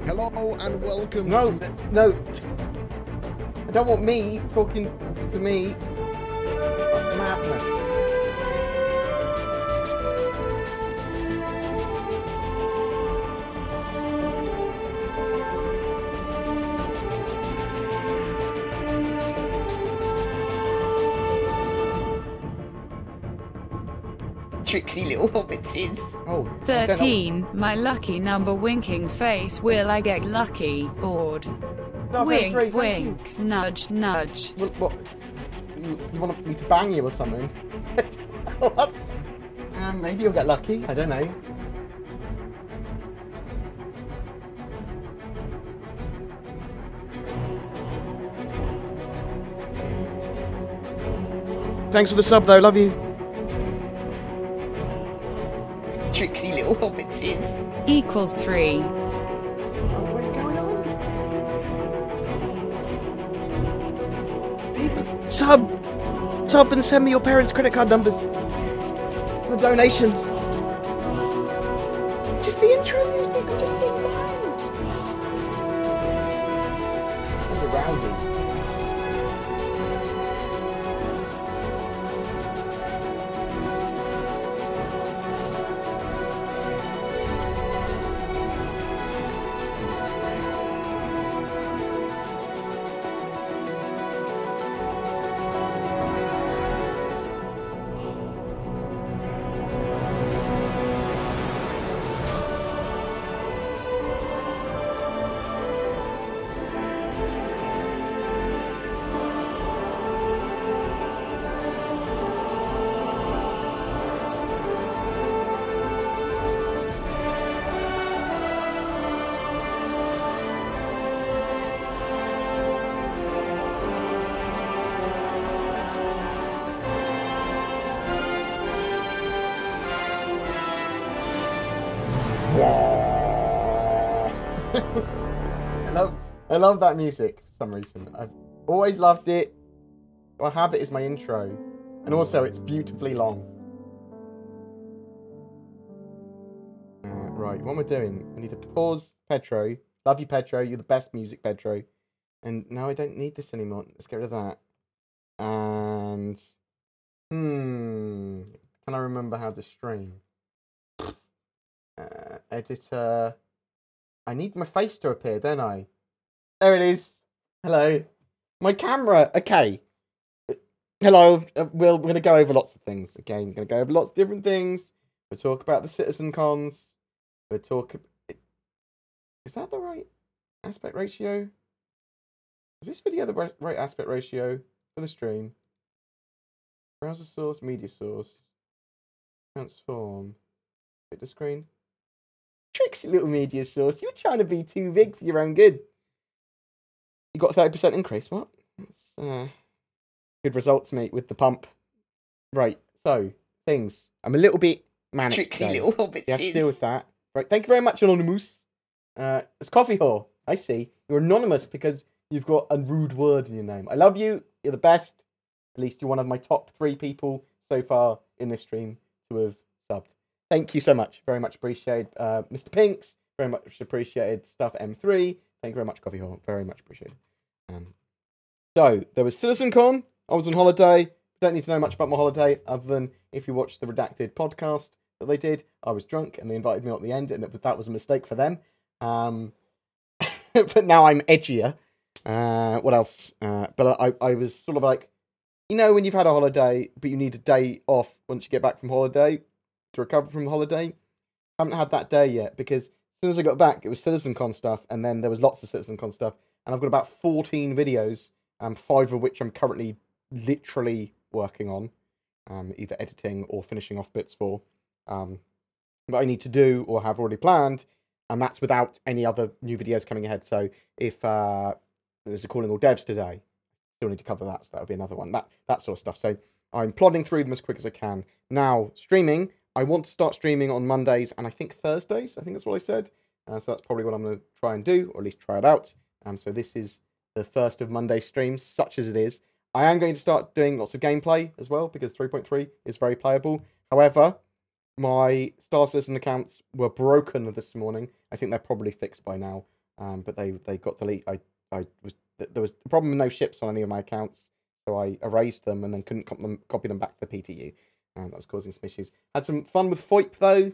Hello and welcome No, to... no. I don't want me talking to me. That's madness. Tricksy little hobbitses. Oh, 13, my lucky number. Winking face. Will I get lucky? Bored. No, Wink, thank you. wink, nudge, nudge. Well, what? You want me to bang you or something? What? Maybe you'll get lucky. I don't know. Thanks for the sub though, love you. Tricksy little hobbitses. Equals 3. Oh, what's going on? People, sub and send me your parents' credit card numbers for donations. Just the intro music, I'm just sitting down. There's a rowdy. I love that music for some reason. I've always loved it. I have it as my intro. And also it's beautifully long. Right, what am I doing? I need to pause Pedro. Love you, Pedro. You're the best music, Pedro. And now I don't need this anymore. Let's get rid of that. And can I remember how to stream? Editor. I need my face to appear, don't I? There it is. Hello. My camera. Okay. Hello. We're going to go over lots of things. Okay, we're going to go over lots of different things. We'll talk about the CitizenCons. We'll talk... Is that the right aspect ratio? Is this video the right aspect ratio for the stream? Browser source, media source. Transform. Hit the screen. Tricksy little media source. You're trying to be too big for your own good. You got a 30% increase. What? That's good results, mate, with the pump. Right. So things. I'm a little bit manic. Tricksy today. little hobbitses. You have to deal with that. Right. Thank you very much, Anonymous. It's Coffee Whore. I see. You're anonymous because you've got a rude word in your name. I love you. You're the best. At least you're one of my top 3 people so far in this stream to have subbed. Thank you so much. Very much appreciated. Mr. Pinks, very much appreciated. Stuff M3. Thank you very much, Coffee Hall. Very much appreciated. So, there was CitizenCon. I was on holiday. Don't need to know much about my holiday, other than if you watch the Redacted podcast that they did. I was drunk, and they invited me at the end, and that was a mistake for them. But now I'm edgier. What else? But I was sort of like, you know, when you've had a holiday, but you need a day off once you get back from holiday to recover from the holiday. I haven't had that day yet because as soon as I got back, it was CitizenCon stuff, and then there was lots of CitizenCon stuff, and I've got about 14 videos, 5 of which I'm currently literally working on, either editing or finishing off bits for, that I need to do or have already planned, and that's without any other new videos coming ahead. So if there's a Calling All Devs today, still need to cover that, so that'll be another one, that sort of stuff. So I'm plodding through them as quick as I can. Now, streaming. I want to start streaming on Mondays and I think Thursdays. I think that's what I said. So that's probably what I'm going to try and do, or at least try it out. So this is the first of Monday streams, such as it is. I am going to start doing lots of gameplay as well, because 3.3 is very playable. However, my Star Citizen accounts were broken this morning. I think they're probably fixed by now. but they got deleted. There was a problem with no ships on any of my accounts, so I erased them and then couldn't copy them back to the PTU. That was causing some issues. Had some fun with FOIP though,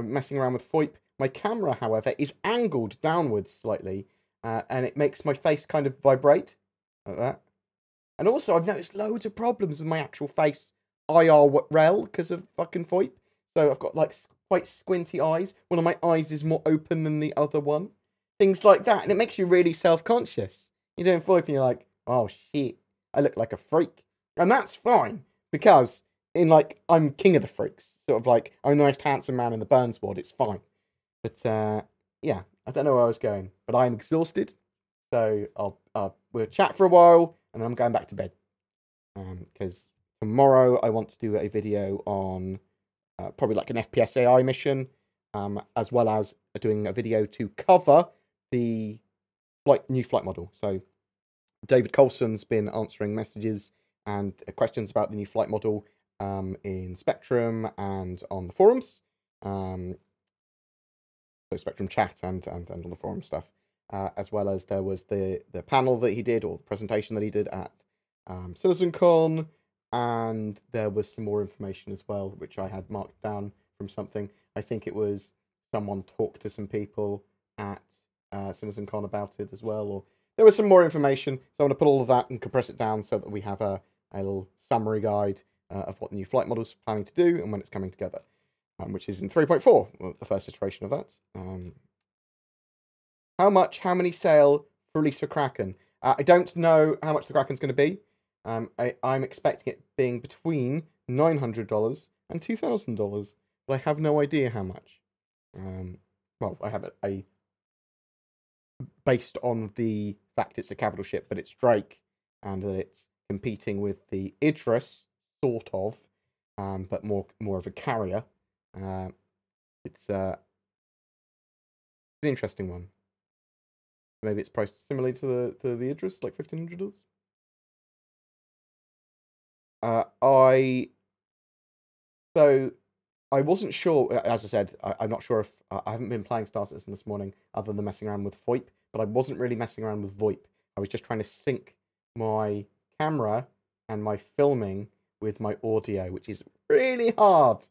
messing around with FOIP. My camera, however, is angled downwards slightly, and it makes my face kind of vibrate like that. And also, I've noticed loads of problems with my actual face IRL because of fucking FOIP. So I've got like quite squinty eyes. One of my eyes is more open than the other one. Things like that, and it makes you really self-conscious. You're doing FOIP and you're like, oh shit, I look like a freak. And that's fine, because I'm king of the freaks. Sort of like, I'm the most handsome man in the burn squad, it's fine. But yeah, I don't know where I was going, but I'm exhausted. So we'll chat for a while, and then I'm going back to bed. Because tomorrow I want to do a video on probably like an FPS AI mission, as well as doing a video to cover the new flight model. So David Colson's been answering messages and questions about the new flight model in Spectrum and on the forums. So Spectrum chat and on the forum stuff. As well as there was the panel that he did, or the presentation that he did at CitizenCon, and there was some more information as well, which I had marked down from something. I think it was someone talked to some people at CitizenCon about it as well, or there was some more information. So I'm going to put all of that and compress it down so that we have a little summary guide of what the new flight model is planning to do and when it's coming together, which is in 3.4, the first iteration of that. How many sale for release for Kraken? I don't know how much the Kraken's going to be. I'm expecting it being between $900 and $2,000, but I have no idea how much. Well, I have it based on the fact it's a capital ship, but it's Drake, and that it's competing with the Idris, sort of, but more of a carrier. It's an interesting one. Maybe it's priced similarly to the Idris, like $1,500. I wasn't sure. As I said, I'm not sure if I haven't been playing Star Citizen this morning, other than messing around with FOIP. But I wasn't really messing around with VOIP. I was just trying to sync my camera and my filming with my audio, which is really hard.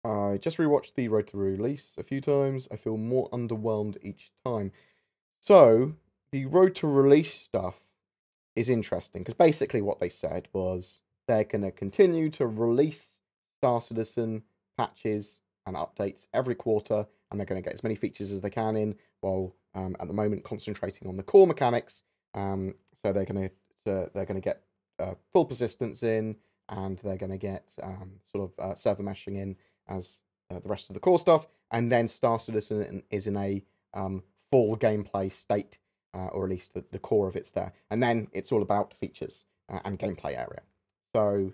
I just rewatched the Road to Release a few times. I feel more underwhelmed each time. So, the Road to Release stuff is interesting, because basically what they said was they're going to continue to release Star Citizen patches and updates every quarter, and they're going to get as many features as they can in, while at the moment concentrating on the core mechanics. So they're going to get full persistence in, and they're going to get server meshing in as the rest of the core stuff, and then Star Citizen is in a full gameplay state, or at least the core of it's there, and then it's all about features and gameplay area. So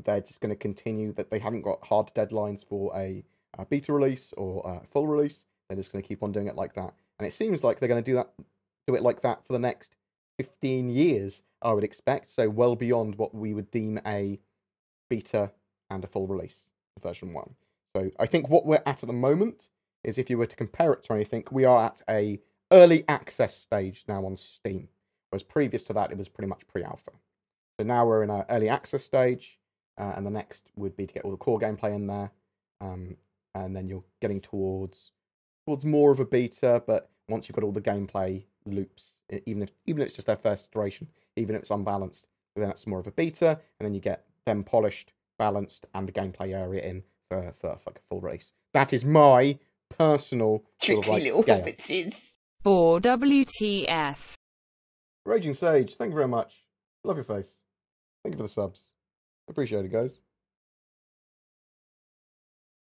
they're just going to continue that. They haven't got hard deadlines for a beta release or a full release. They're just going to keep on doing it like that, and it seems like they're going to do it like that for the next 15 years, I would expect. So well beyond what we would deem a beta and a full release, version 1. So I think what we're at the moment is, if you were to compare it to anything, we are at a early access stage now on Steam, whereas previous to that it was pretty much pre-alpha. So now we're in an early access stage, and the next would be to get all the core gameplay in there, and then you're getting towards more of a beta. But once you've got all the gameplay loops, even if it's just their first iteration, even if it's unbalanced, then that's more of a beta, and then you get them polished, balanced, and the gameplay area in for like a full release. That is my personal Tricksy little hobbitses. Or WTF. Raging Sage, thank you very much. Love your face. Thank you for the subs. Appreciate it, guys.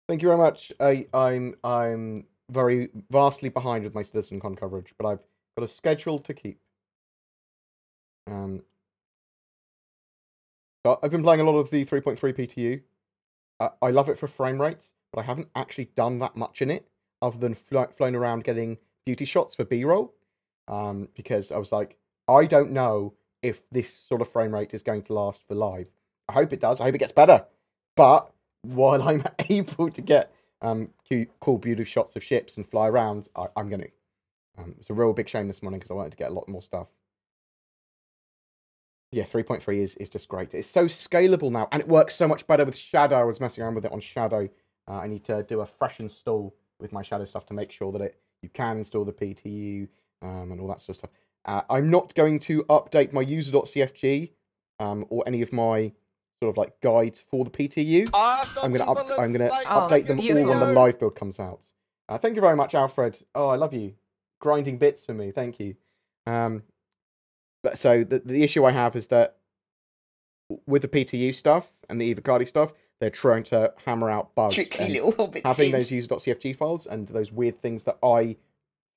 Thank you very much. I'm very vastly behind with my CitizenCon coverage, but I've got a schedule to keep. I've been playing a lot of the 3.3 PTU. I love it for frame rates, but I haven't actually done that much in it, other than flown around getting beauty shots for B-roll, because I was like, I don't know if this sort of frame rate is going to last for live. I hope it does. I hope it gets better. But while I'm able to get cool, beautiful shots of ships and fly around, I'm going to. It's a real big shame this morning because I wanted to get a lot more stuff. Yeah, 3.3 is just great. It's so scalable now, and it works so much better with Shadow. I was messing around with it on Shadow. I need to do a fresh install with my Shadow stuff to make sure that you can install the PTU and all that sort of stuff. I'm not going to update my user.cfg or any of my sort of like guides for the PTU. I'm gonna update them all when the live build comes out. Thank you very much, Alfred. Oh, I love you. Grinding bits for me. Thank you. But so the issue I have is that with the PTU stuff and the Evocati stuff, they're trying to hammer out bugs. Tricksy little hobbits. Having those user.cfg files and those weird things that I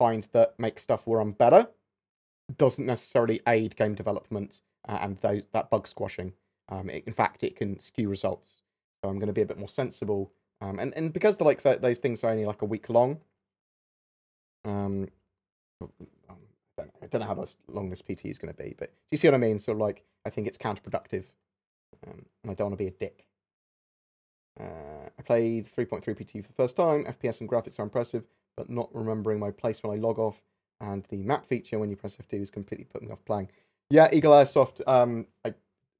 find that make stuff run better doesn't necessarily aid game development and that bug squashing. In fact, it can skew results. So I'm going to be a bit more sensible. And because those things are only like a week long, I don't know how long this PT is going to be, but do you see what I mean? So, like, I think it's counterproductive, and I don't want to be a dick. I played 3.3 PT for the first time. FPS and graphics are impressive, but not remembering my place when I log off, and the map feature when you press F2 is completely putting me off playing. Yeah, Eagle Airsoft,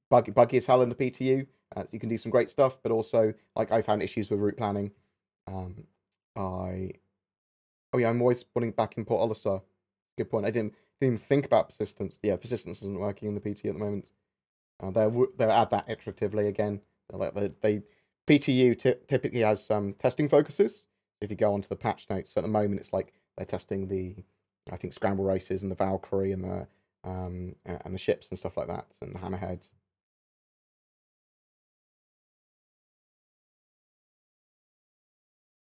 buggy as hell in the PTU. You can do some great stuff, but also, like, I found issues with route planning. I'm always putting back in Port Olisar. Good point. I didn't even think about persistence. Yeah, persistence isn't working in the PT at the moment. They'll add that iteratively again. PTU typically has some testing focuses. If you go onto the patch notes, so at the moment it's like they're testing the, I think, scramble races and the Valkyrie and the ships and stuff like that and the hammerheads.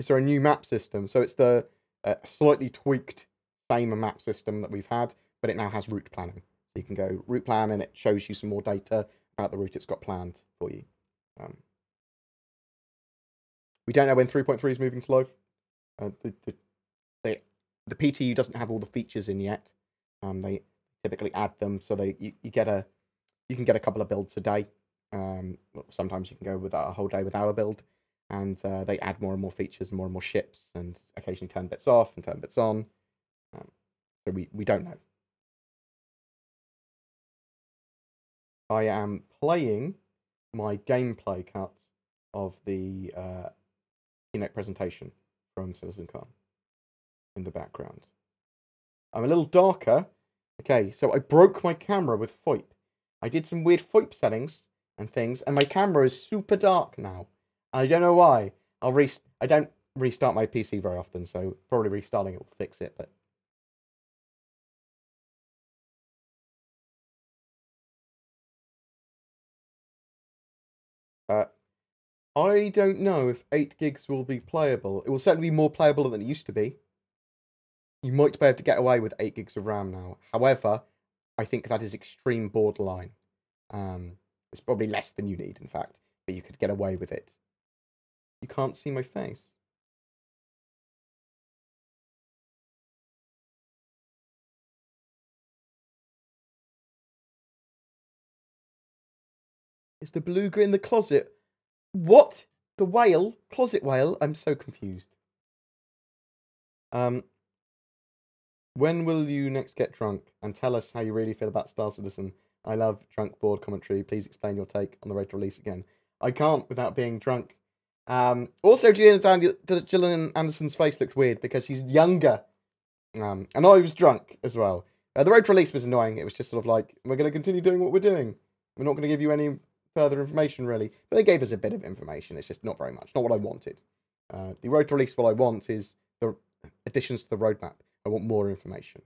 Is there a new map system? So it's the slightly tweaked same map system that we've had, but it now has route planning. So you can go route plan and it shows you some more data about the route it's got planned for you. We don't know when 3.3 is moving to live. The PTU doesn't have all the features in yet. They typically add them, so you can get a couple of builds a day. Sometimes you can go without a whole day without a build, and they add more and more features and more ships, and occasionally turn bits off and turn bits on. So we don't know. I am playing my gameplay cut of the keynote presentation from CitizenCon in the background. I'm a little darker. Okay, so I broke my camera with FOIP. I did some weird FOIP settings and things, and my camera is super dark now. I don't know why. I don't restart my PC very often, so probably restarting it will fix it, but I don't know if 8 gigs will be playable. It will certainly be more playable than it used to be. You might be able to get away with 8 gigs of RAM now. However, I think that is extreme borderline. It's probably less than you need, in fact, but you could get away with it. You can't see my face. Is the beluga in the closet? What? The whale? Closet whale? I'm so confused. When will you next get drunk? And tell us how you really feel about Star Citizen. I love drunk board commentary. Please explain your take on the road to release again. I can't without being drunk. Also, Gillian Anderson's face looked weird because she's younger. And I was drunk as well. The road to release was annoying. It was just sort of like, we're going to continue doing what we're doing. We're not going to give you any further information, really. But they gave us a bit of information. It's just not very much. Not what I wanted. The road to release, what I want is the additions to the roadmap. I want more information.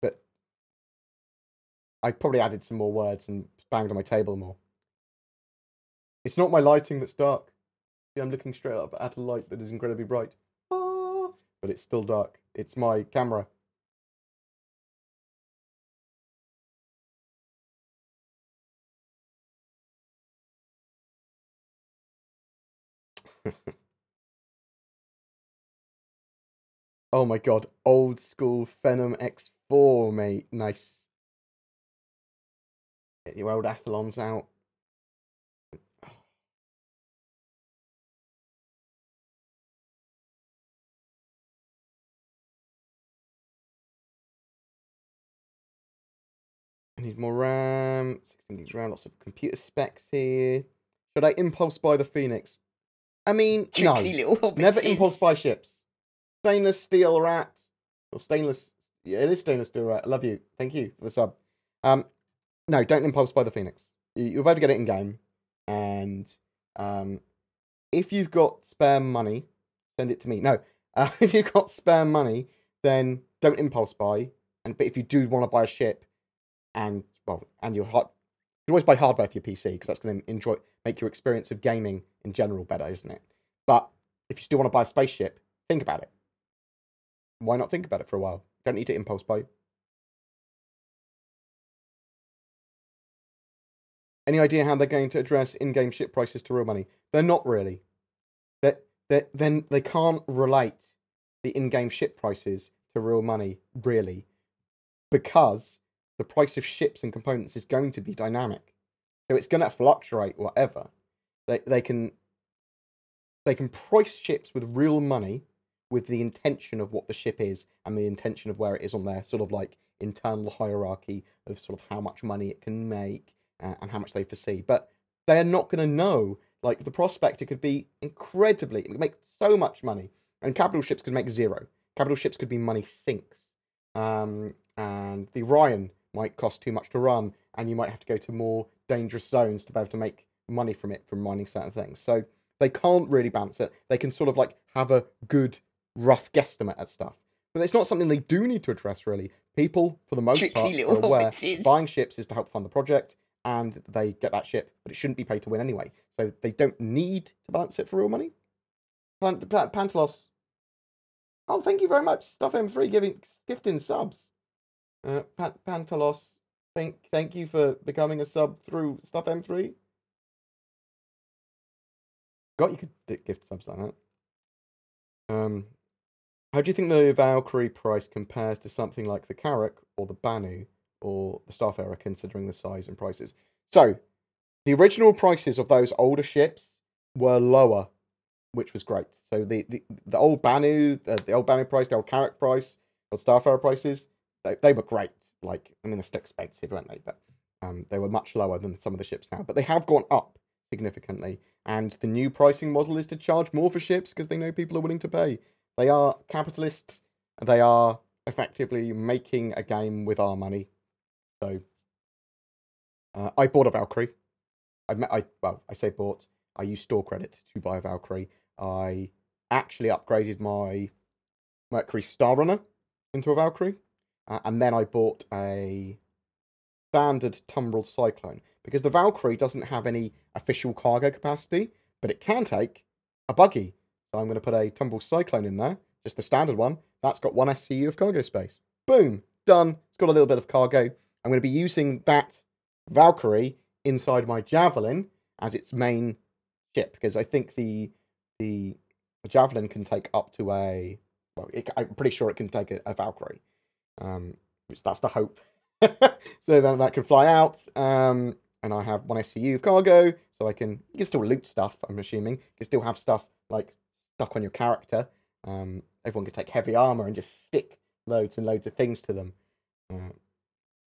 But I probably added some more words and banged on my table more. It's not my lighting that's dark. See, I'm looking straight up at a light that is incredibly bright. But it's still dark. It's my camera. Oh my god, old school Phenom X4, mate. Nice. Get your old Athlons out. I need more RAM. 16 gigs RAM. Lots of computer specs here. Should I impulse buy the Phoenix? I mean, Tricksy no. little hobbitses. Never impulse buy ships. Stainless steel rat. Or stainless... Yeah, it is stainless steel rat. I love you. Thank you for the sub. No, don't impulse buy the Phoenix. You'll be able to get it in-game. And if you've got spare money, send it to me. No. If you've got spare money, then don't impulse buy. But if you do want to buy a ship, and you're hot, you always buy hardware for your PC because that's going to make your experience of gaming in general better, isn't it? But if you still want to buy a spaceship, think about it. Why not think about it for a while? Don't need to impulse buy. Any idea how they're going to address in-game ship prices to real money? They're not really. Then they can't relate the in-game ship prices to real money, really, because the price of ships and components is going to be dynamic. So it's going to fluctuate, whatever. They can price ships with real money with the intention of what the ship is and the intention of where it is on their sort of like internal hierarchy of sort of how much money it can make and how much they foresee. But they're not going to know. Like, the Prospector could be incredibly... It could make so much money. And capital ships could make 0. Capital ships could be money sinks. And the Orion might cost too much to run, and you might have to go to more dangerous zones to be able to make money from it, from mining certain things. So they can't really balance it. They can sort of, like, have a good, rough guesstimate at stuff. But it's not something they do need to address, really. People, for the most part, are aware buying ships is to help fund the project, and they get that ship, but it shouldn't be paid to win anyway. So they don't need to balance it for real money. Pantelos. Oh, thank you very much. Stuff M3 gifting subs. Pantelos, thank you for becoming a sub through Stuff M3. You could gift subs like that. How do you think the Valkyrie price compares to something like the Carrack or the Banu or the Starfarer, considering the size and prices? So, the original prices of those older ships were lower, which was great. So the old Banu, the old Banu price, the old Carrack price, or Starfarer prices, they were great. Like, I mean, they're still expensive, weren't they? But they were much lower than some of the ships now. But they have gone up significantly. And the new pricing model is to charge more for ships because they know people are willing to pay. They are capitalists. They are effectively making a game with our money. So, I bought a Valkyrie. I say bought. I used store credit to buy a Valkyrie. I actually upgraded my Mercury Star Runner into a Valkyrie. And then I bought a standard Tumbril Cyclone. Because the Valkyrie doesn't have any official cargo capacity, but it can take a buggy. So I'm going to put a Tumbril Cyclone in there, just the standard one. That's got 1 SCU of cargo space. Boom, done. It's got a little bit of cargo. I'm going to be using that Valkyrie inside my Javelin as its main ship, because I think the Javelin can take up to a... Well, I'm pretty sure it can take a Valkyrie, which that's the hope. So then that can fly out, and I have 1 SCU of cargo, so you can still loot stuff, I'm assuming. You can still have stuff, like, stuck on your character. Everyone can take heavy armor and just stick loads and loads of things to them.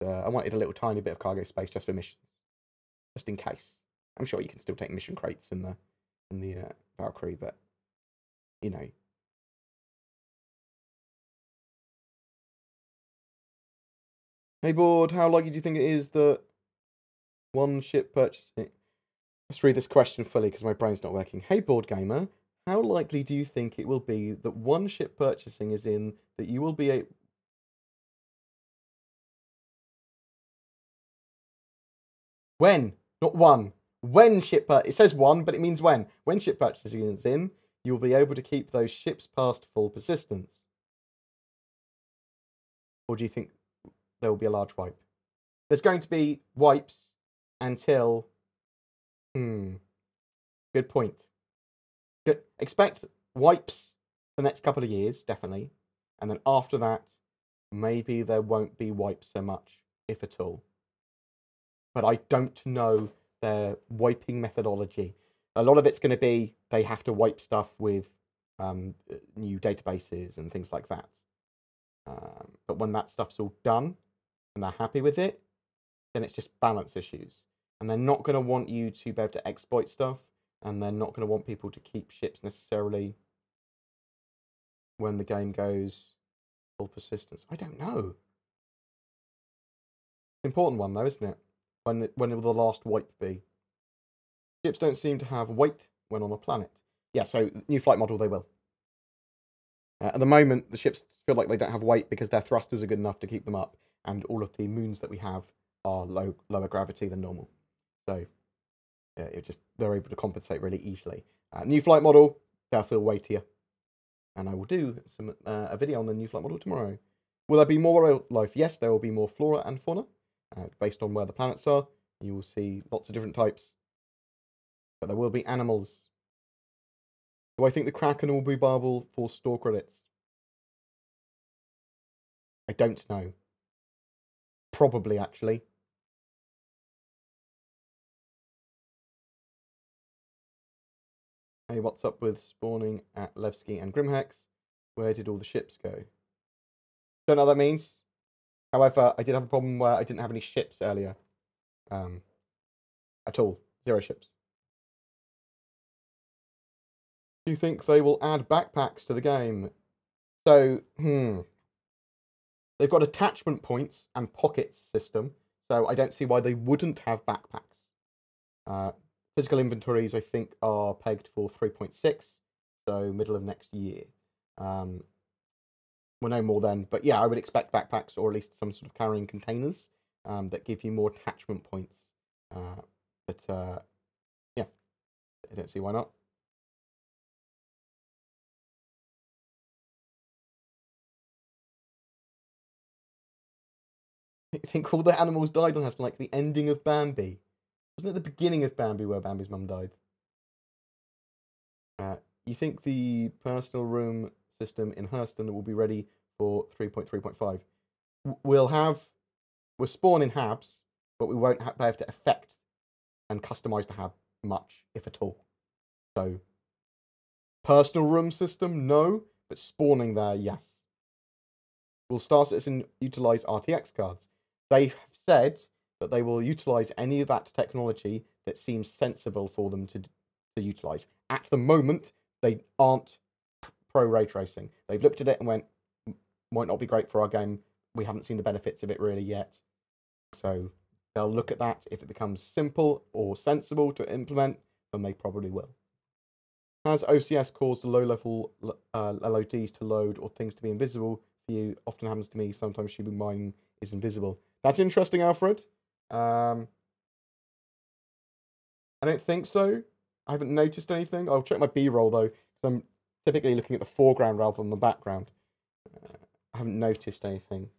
I wanted a little tiny bit of cargo space just for missions, just in case. I'm sure you can still take mission crates in the Valkyrie, but you know. Hey Board, how likely do you think it is that one ship purchasing? Let's read this question fully because my brain's not working. Hey BoredGamer, how likely do you think it will be that one ship purchasing is in that you will be a... When? Not one. When ship it says one, but it means when. When ship purchasing is in, you'll be able to keep those ships past full persistence. Or do you think there will be a large wipe? There's going to be wipes until... Good point. Expect wipes the next couple of years, definitely. And then after that, maybe there won't be wipes so much, if at all. But I don't know their wiping methodology. A lot of it's going to be they have to wipe stuff with new databases and things like that. But when that stuff's all done and they're happy with it, then it's just balance issues. And they're not going to want you to be able to exploit stuff, and they're not going to want people to keep ships necessarily when the game goes full persistence. I don't know. Important one though, isn't it? When will the last VOIP be? Ships don't seem to have weight when on a planet. Yeah, so new flight model they will. At the moment, the ships feel like they don't have weight because their thrusters are good enough to keep them up, and all of the moons that we have are lower gravity than normal. So yeah, they're able to compensate really easily. New flight model, they'll feel weightier. And I will do a video on the new flight model tomorrow. Will there be more wildlife? Yes, there will be more flora and fauna, based on where the planets are. You will see lots of different types. But there will be animals. Do I think the Kraken will be viable for store credits? I don't know. Probably, actually. Hey, what's up with spawning at Levski and Grimhex? Where did all the ships go? Don't know what that means. However, I did have a problem where I didn't have any ships earlier. At all. 0 ships. Do you think they will add backpacks to the game? So, they've got attachment points and pockets system, so I don't see why they wouldn't have backpacks. Physical inventories, I think, are pegged for 3.6, so middle of next year. We'll know more then, but yeah, I would expect backpacks or at least some sort of carrying containers that give you more attachment points. Yeah, I don't see why not. I think all the animals died on us, like the ending of Bambi. Wasn't it the beginning of Bambi where Bambi's mum died? You think the personal room system in Hurston will be ready for 3.3.5? We'll spawn in habs, but we won't be able to affect and customize the hab much, if at all. So, personal room system, no, but spawning there, yes. Will Star Citizen utilize RTX cards? They have said that they will utilize any of that technology that seems sensible for them to utilize. At the moment, they aren't pro ray tracing. They've looked at it and went, might not be great for our game. We haven't seen the benefits of it really yet. So they'll look at that. If it becomes simple or sensible to implement, then they probably will. Has OCS caused low-level LODs to load or things to be invisible for you? Often happens to me. Sometimes shooting mine is invisible. That's interesting, Alfred. I don't think so. I haven't noticed anything. I'll check my B-roll though, because I'm typically looking at the foreground rather than the background. I haven't noticed anything.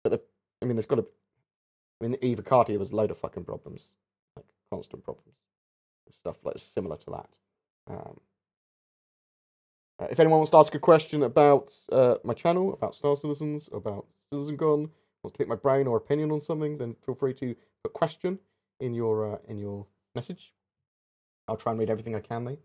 But there's got to. Eva Cartier was a load of fucking problems, like constant problems, stuff like similar to that. If anyone wants to ask a question about my channel, about Star Citizens, about CitizenCon, wants to pick my brain or opinion on something, then feel free to put question in your message. I'll try and read everything I can.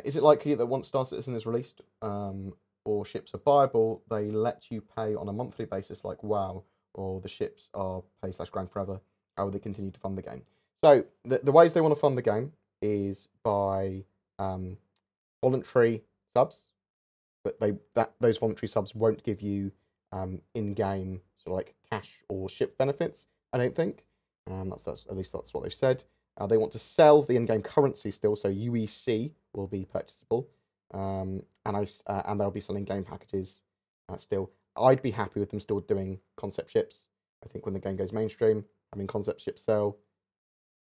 Is it likely that once Star Citizen is released, or ships are buyable, they let you pay on a monthly basis like WoW, or the ships are pay/grind forever? How will they continue to fund the game? So the ways they want to fund the game is by voluntary subs, but those voluntary subs won't give you in-game sort of like cash or ship benefits. I don't think. That's at least that's what they've said. They want to sell the in-game currency still, so UEC will be purchasable, and they'll be selling game packages still. I'd be happy with them still doing concept ships. I think when the game goes mainstream, concept ships sell.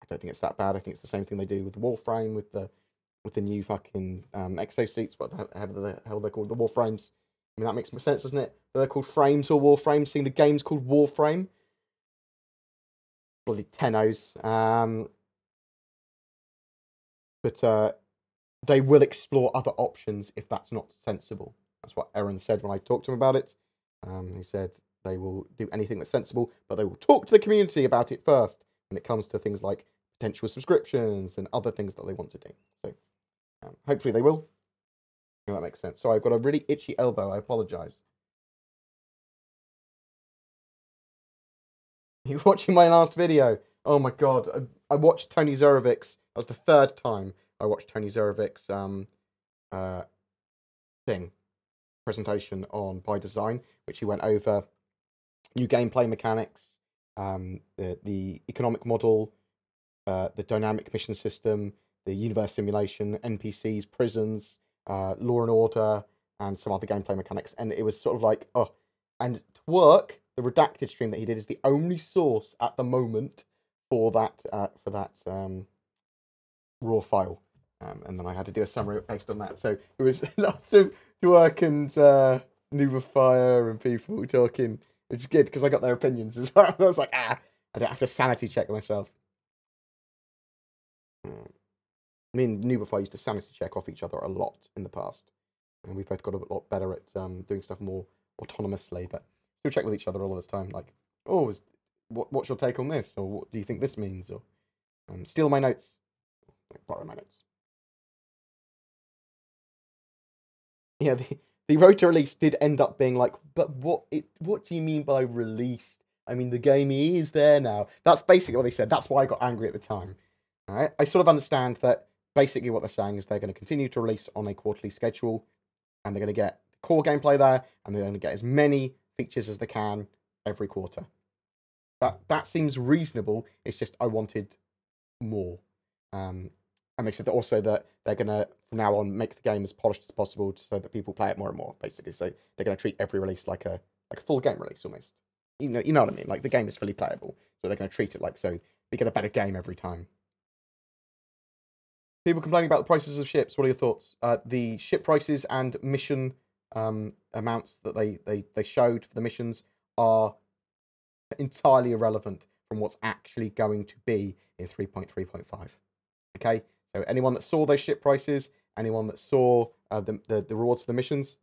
I don't think it's that bad. I think it's the same thing they do with the Warframe, with the new fucking exo seats. What the hell they're called? The Warframes. That makes more sense, doesn't it? They're called frames or Warframes. Seeing the game's called Warframe. Bloody tennos. But they will explore other options if that's not sensible. That's what Aaron said when I talked to him about it. He said they will do anything that's sensible, but they will talk to the community about it first when it comes to things like potential subscriptions and other things that they want to do. So hopefully they will. If that makes sense. So I've got a really itchy elbow. I apologise. You watching my last video? Oh my god, I watched Tony Zurovic's. That was the third time I watched Tony Zurovic's presentation on by design, which he went over new gameplay mechanics, the economic model, the dynamic mission system, the universe simulation, NPCs, prisons, law and order, and some other gameplay mechanics. And it was sort of like, oh, and Twerk, the redacted stream that he did, is the only source at the moment for that raw file. And then I had to do a summary based on that. So it was lots of Twerk and Nubafire and people talking, which is good because I got their opinions as well. I was like, I don't have to sanity check myself. Me and Nubafire used to sanity check off each other a lot in the past. And we've both got a lot better at doing stuff more autonomously, but still check with each other all this time. Like, oh, what's your take on this? Or what do you think this means? Or steal my notes. Borrow my notes. Yeah, the road to release did end up being like, but what do you mean by released? I mean, the game is there now. That's basically what they said. That's why I got angry at the time. All right? I sort of understand that basically what they're saying is they're going to continue to release on a quarterly schedule, and they're going to get core gameplay there, and they're going to get as many features as they can every quarter. That seems reasonable. It's just I wanted more. And they said that also that they're going to, from now on, make the game as polished as possible so that people play it more and more, basically. So they're going to treat every release like a full game release, almost. You know what I mean? Like, the game is fully playable. So they're going to treat it like so. We get a better game every time. People complaining about the prices of ships. What are your thoughts? The ship prices and mission amounts that they showed for the missions are entirely irrelevant from what's actually going to be in 3.3.5. Okay? So anyone that saw those ship prices, anyone that saw the rewards for the missions,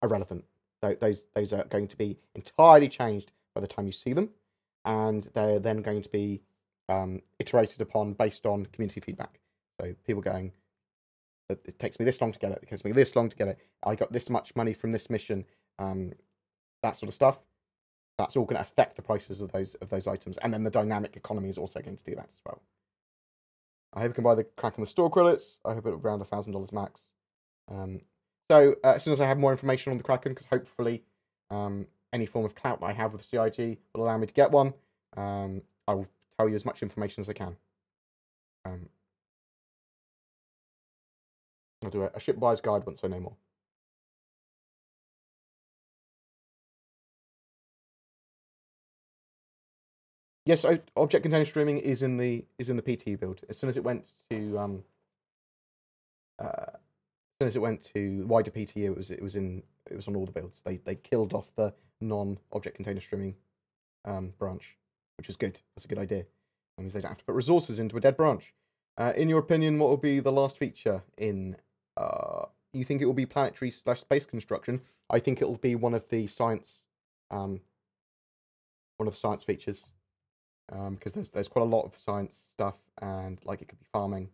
irrelevant. Those are going to be entirely changed by the time you see them, and they're then going to be iterated upon based on community feedback. So people going, it takes me this long to get it, it takes me this long to get it, I got this much money from this mission, that sort of stuff. That's all going to affect the prices of those items, and then the dynamic economy is also going to do that as well. I hope I can buy the Kraken with store credits. I hope it'll be around $1,000 max. So as soon as I have more information on the Kraken, because hopefully any form of clout that I have with CIG will allow me to get one, I will tell you as much information as I can. I'll do a ship buyer's guide once I know more. Yes, object container streaming is in the PTU build. As soon as it went to wider PTU, it was on all the builds. They killed off the non-object container streaming branch, which was good. That's a good idea. That means they don't have to put resources into a dead branch. In your opinion, what will be the last feature in? You think it will be planetary/space construction? I think it will be one of the science features. Because there's quite a lot of science stuff, and like it could be farming,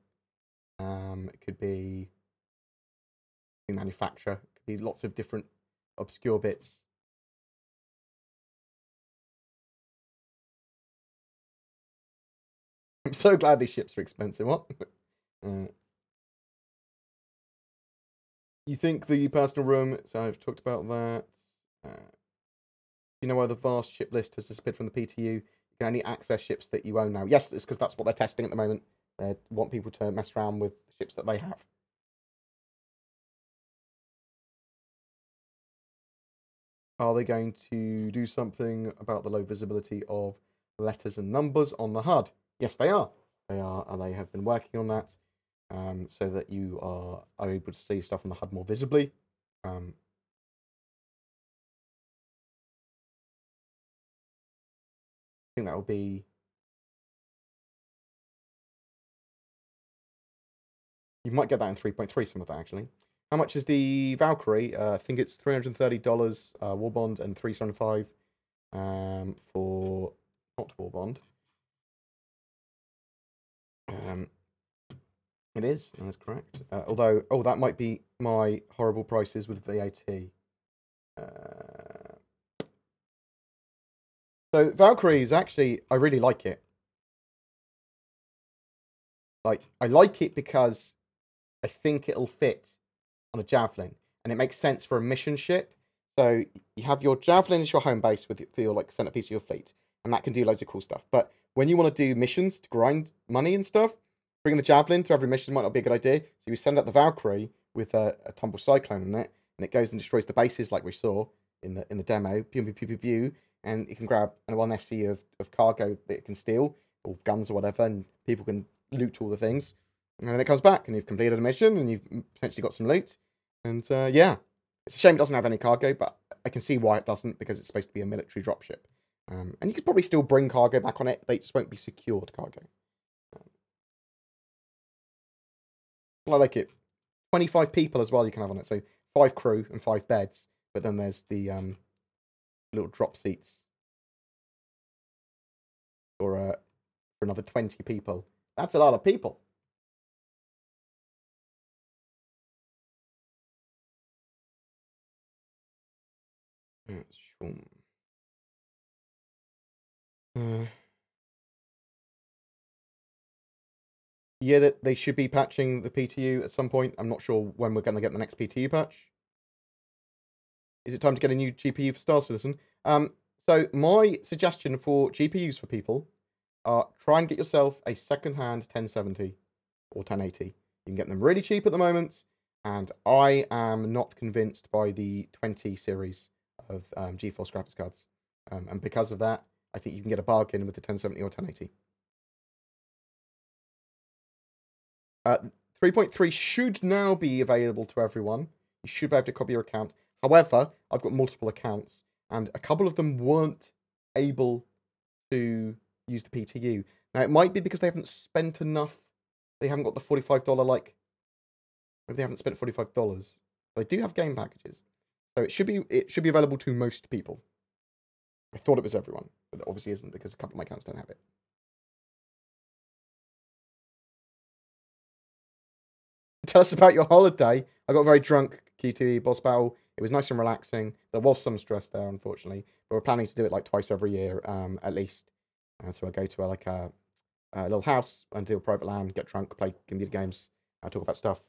it could be manufacture, it could be lots of different obscure bits. I'm so glad these ships are expensive. What? You think the personal room? So I've talked about that. You know why the vast ship list has disappeared from the PTU? You can only access ships that you own now. Yes, it's because that's what they're testing at the moment. They want people to mess around with the ships that they have. Are they going to do something about the low visibility of letters and numbers on the HUD? Yes, they are. They are, and they have been working on that so that you are able to see stuff on the HUD more visibly. I think that will be... You might get that in 3.3, some of that, actually. How much is the Valkyrie? I think it's $330 War Bond and $375 for not War Bond. It is, that's correct. Although, that might be my horrible prices with VAT. So Valkyrie is actually, I really like it. Like, I like it because I think it'll fit on a Javelin. And it makes sense for a mission ship. So you have your Javelin as your home base with your like centerpiece of your fleet. And that can do loads of cool stuff. But when you want to do missions to grind money and stuff, bringing the Javelin to every mission might not be a good idea. So you send out the Valkyrie with a Tumble Cyclone in it. And it goes and destroys the bases like we saw in the demo. Pew, pew, pew, pew, pew. And it can grab an 1 SC of cargo that it can steal. Or guns or whatever. And people can loot all the things. And then it comes back and you've completed a mission and you've potentially got some loot. And yeah, it's a shame it doesn't have any cargo, but I can see why it doesn't because it's supposed to be a military dropship. And you could probably still bring cargo back on it. They just won't be secured cargo. Well, I like it. 25 people as well you can have on it. So 5 crew and 5 beds. But then there's the little drop seats for another 20 people. That's a lot of people. Yeah, that they should be patching the PTU at some point. I'm not sure when we're going to get the next PTU patch. Is it time to get a new GPU for Star Citizen? So my suggestion for GPUs for people are try and get yourself a second-hand 1070 or 1080. You can get them really cheap at the moment, and I am not convinced by the 20 series of GeForce graphics cards. And because of that, I think you can get a bargain with the 1070 or 1080. 3.3 should now be available to everyone. You should be able to copy your account. However, I've got multiple accounts, and a couple of them weren't able to use the PTU. Now, it might be because they haven't spent enough. They haven't got the $45, like... Maybe they haven't spent $45. They do have game packages. So it should be available to most people. I thought it was everyone, but it obviously isn't because a couple of my accounts don't have it. Tell us about your holiday. I got very drunk, QTE boss battle. It was nice and relaxing. There was some stress there, unfortunately. But we're planning to do it like twice every year, at least. So I go to a little house and do a private LAN, get drunk, play computer games, talk about stuff.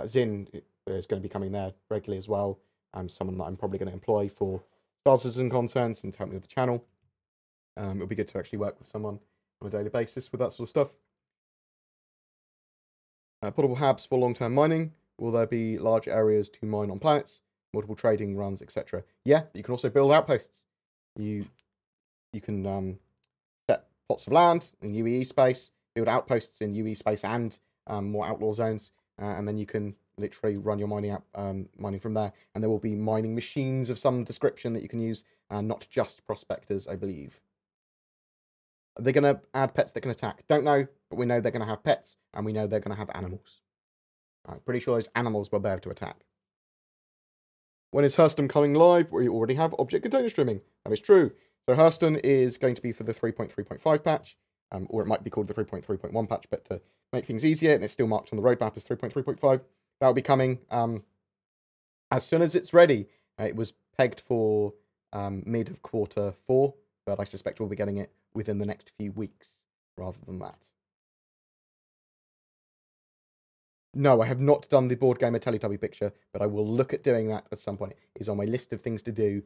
Zin is going to be coming there regularly as well. Someone that I'm probably going to employ for Star Citizen content and to help me with the channel. It'll be good to actually work with someone on a daily basis with that sort of stuff. Portable hubs for long-term mining. Will there be large areas to mine on planets? Multiple trading runs, etc. Yeah, you can also build outposts. You can set plots of land in UEE space, build outposts in UE space and more outlaw zones, and then you can literally run your mining from there. And there will be mining machines of some description that you can use, and not just prospectors, I believe. Are they going to add pets that can attack? Don't know, but we know they're going to have pets, and we know they're going to have animals. I'm pretty sure those animals will be able to attack. When is Hurston coming live? We already have object container streaming. That is true. So Hurston is going to be for the 3.3.5 patch, or it might be called the 3.3.1 patch, but to make things easier, and it's still marked on the roadmap as 3.3.5, that will be coming as soon as it's ready. It was pegged for mid of Q4, but I suspect we'll be getting it within the next few weeks, rather than that. No, I have not done the BoredGamer Teletubby picture, but I will look at doing that at some point. It's on my list of things to do.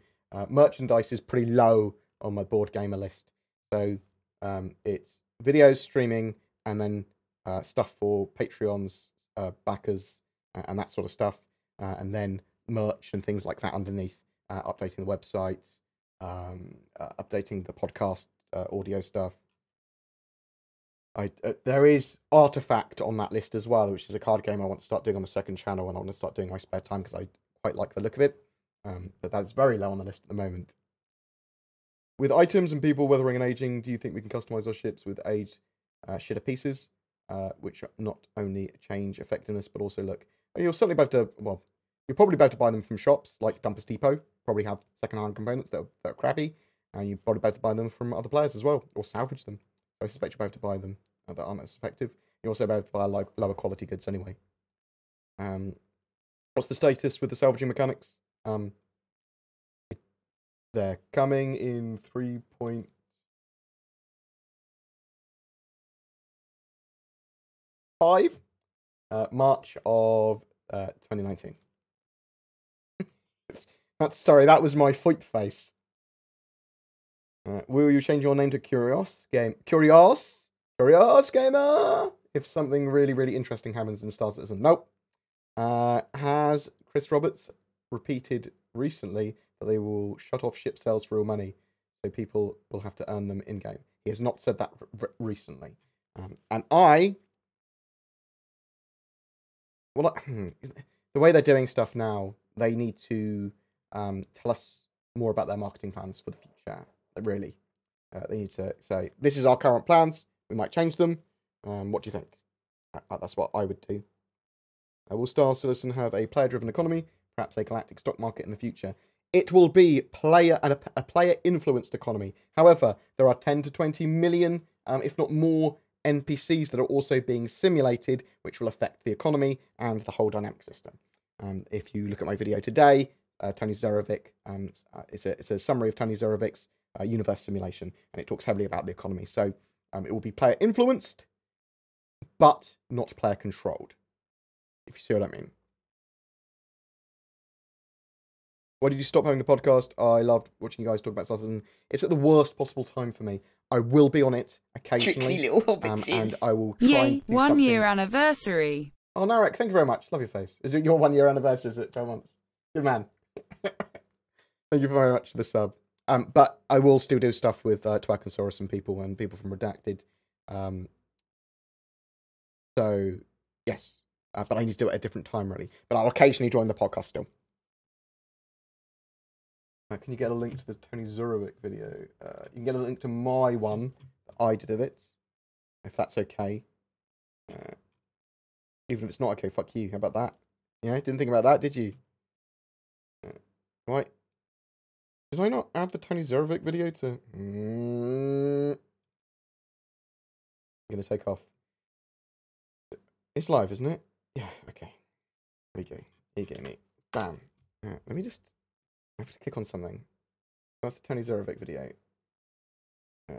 Merchandise is pretty low on my BoredGamer list. So it's videos, streaming, and then stuff for Patreons, backers, and that sort of stuff. And then merch and things like that underneath. Updating the website, updating the podcast audio stuff. There is Artifact on that list as well, which is a card game I want to start doing on the second channel, and I want to start doing in my spare time because I quite like the look of it. But that's very low on the list at the moment. With items and people weathering and aging, do you think we can customize our ships with aged shitter pieces, which not only change effectiveness but also look? You'll certainly be able to. Well, you'll probably be able to buy them from shops like Dumpers Depot. Probably have second-hand components that are crappy, and you'll probably be able to buy them from other players as well, or salvage them. I suspect you'll be able to buy them that aren't as effective. You'll also be able to buy lower quality goods anyway. What's the status with the salvaging mechanics? They're coming in 3.5 March of 2019. Sorry, that was my FOIP face. Will you change your name to Curious Gamer? If something really, really interesting happens in Star Citizen. Nope. Has Chris Roberts repeated recently that they will shut off ship sales for real money, so people will have to earn them in-game? He has not said that recently. And the way they're doing stuff now, they need to tell us more about their marketing plans for the future. Really, they need to say, this is our current plans, we might change them. What do you think? That's what I would do. Will Star Citizen have a player-driven economy, perhaps a galactic stock market in the future? It will be a player-influenced economy. However, there are 10 to 20 million, if not more, NPCs that are also being simulated, which will affect the economy and the whole dynamic system. If you look at my video today, Tony Zerovic, it's a summary of Tony Zerovic's universe simulation, and it talks heavily about the economy. So it will be player-influenced, but not player-controlled, if you see what I mean. Why did you stop having the podcast? I loved watching you guys talk about Star Citizen. It's at the worst possible time for me. I will be on it occasionally. Tricksy little hobbitses. And I will try and do 1 something. year anniversary. Oh, Narek, thank you very much. Love your face. Is it your 1 year anniversary? Is it 12 months? Good man. Thank you very much for the sub. But I will still do stuff with Twackensaurus and people from Redacted. So, yes. But I need to do it at a different time, really. But I'll occasionally join the podcast still. Can you get a link to the Tony Zurovic video? You can get a link to my one that I did of it, if that's okay. Even if it's not okay, fuck you. How about that? Yeah, didn't think about that, did you? Right. Did I not add the Tony Zurovic video to... I'm going to take off. It's live, isn't it? Yeah, okay. There you go. Here you go, mate. Bam. Let me just... I have to click on something. That's the Tony Zerovic video. I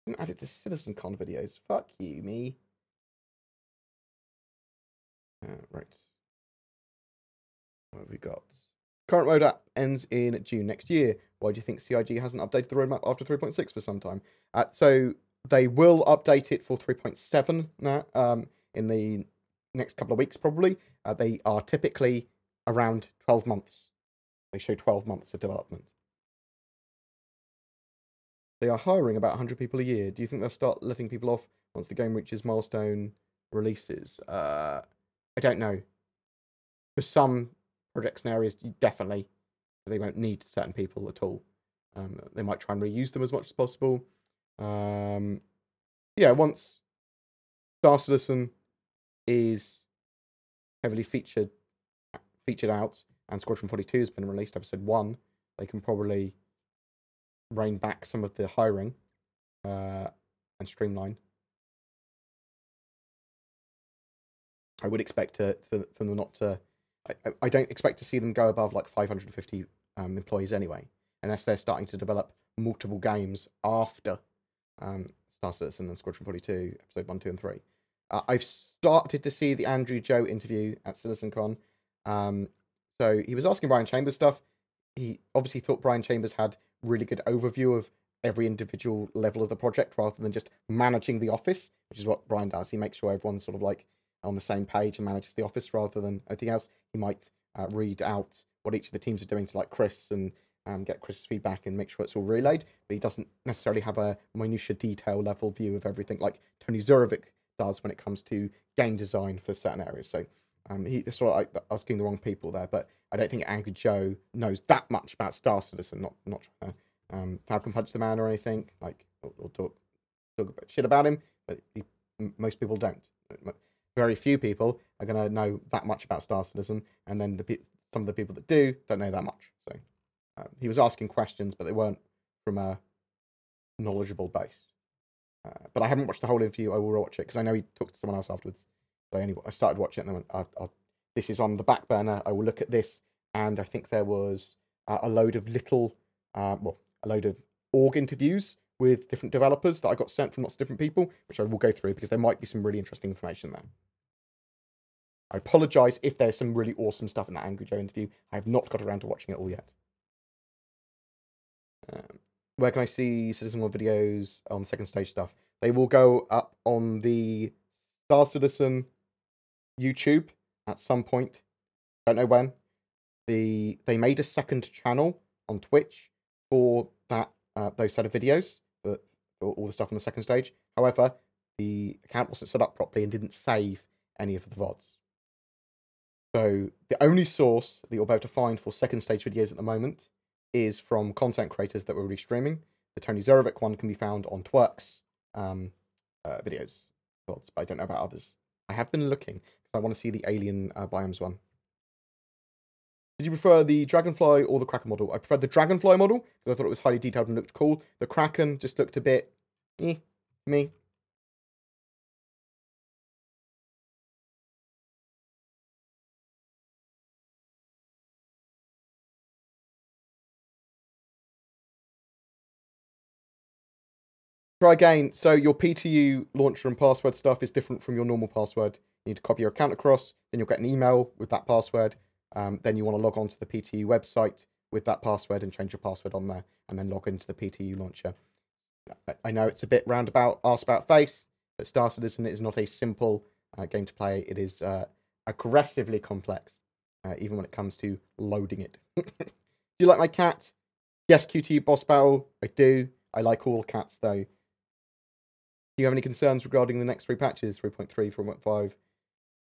didn't add it to CitizenCon videos. Fuck you, me. Right. What have we got? Current roadmap ends in June next year. Why do you think CIG hasn't updated the roadmap after 3.6 for some time? So they will update it for 3.7 now, in the next couple of weeks, probably. They are typically around 12 months. They show 12 months of development. They are hiring about 100 people a year. Do you think they'll start letting people off once the game reaches milestone releases? I don't know. For some projects and areas, definitely. They won't need certain people at all. They might try and reuse them as much as possible. Yeah, once Star Citizen is heavily featured out, and Squadron 42 has been released, episode 1, they can probably rein back some of the hiring and streamline. I would expect for them not to... I don't expect to see them go above like 550 employees anyway, unless they're starting to develop multiple games after Star Citizen and Squadron 42, episode 1, 2, and 3. I've started to see the Andrew Joe interview at CitizenCon. So he was asking Brian Chambers stuff. He obviously thought Brian Chambers had really good overview of every individual level of the project rather than just managing the office, which is what Brian does. He makes sure everyone's sort of like on the same page and manages the office rather than anything else. He might read out what each of the teams are doing to like Chris and get Chris's feedback and make sure it's all relayed, but he doesn't necessarily have a minutiae detail level view of everything like Tony Zurovic does when it comes to game design for certain areas. So he's sort of like asking the wrong people there, but I don't think Angry Joe knows that much about Star Citizen. Not trying to Falcon Punch the man or anything, like or talk shit about him, but most people don't. Very few people are going to know that much about Star Citizen, and then some of the people that do don't know that much. So he was asking questions, but they weren't from a knowledgeable base. But I haven't watched the whole interview. I will watch it because I know he talked to someone else afterwards. But I started watching it and then went, this is on the back burner. I will look at this. And I think there was a load of little, a load of org interviews with different developers that I got sent from lots of different people, which I will go through because there might be some really interesting information there. I apologise if there's some really awesome stuff in that Angry Joe interview. I have not got around to watching it all yet. Where can I see CitizenCon videos on the second stage stuff? They will go up on the Star Citizen YouTube at some point. Don't know when. They made a second channel on Twitch for that those set of videos for all the stuff on the second stage. However, the account wasn't set up properly and didn't save any of the VODs. So the only source that you'll be able to find for second stage videos at the moment is from content creators that were already streaming. The Tony Zerovic one can be found on Twerk's videos, VODs, but I don't know about others. I have been looking because I want to see the alien biomes one. Did you prefer the Dragonfly or the Kraken model? I preferred the Dragonfly model because I thought it was highly detailed and looked cool. The Kraken just looked a bit me. Try again. So your PTU launcher and password stuff is different from your normal password. You need to copy your account across, then you'll get an email with that password. Then you want to log on to the PTU website with that password and change your password on there, and then log into the PTU launcher. I know it's a bit roundabout, arse about face, but Star Citizen is not a simple game to play. It is aggressively complex, even when it comes to loading it. Do you like my cat? Yes, QTU boss battle. I do. I like all cats, though. Do you have any concerns regarding the next 3 patches? 3.3, 3.5,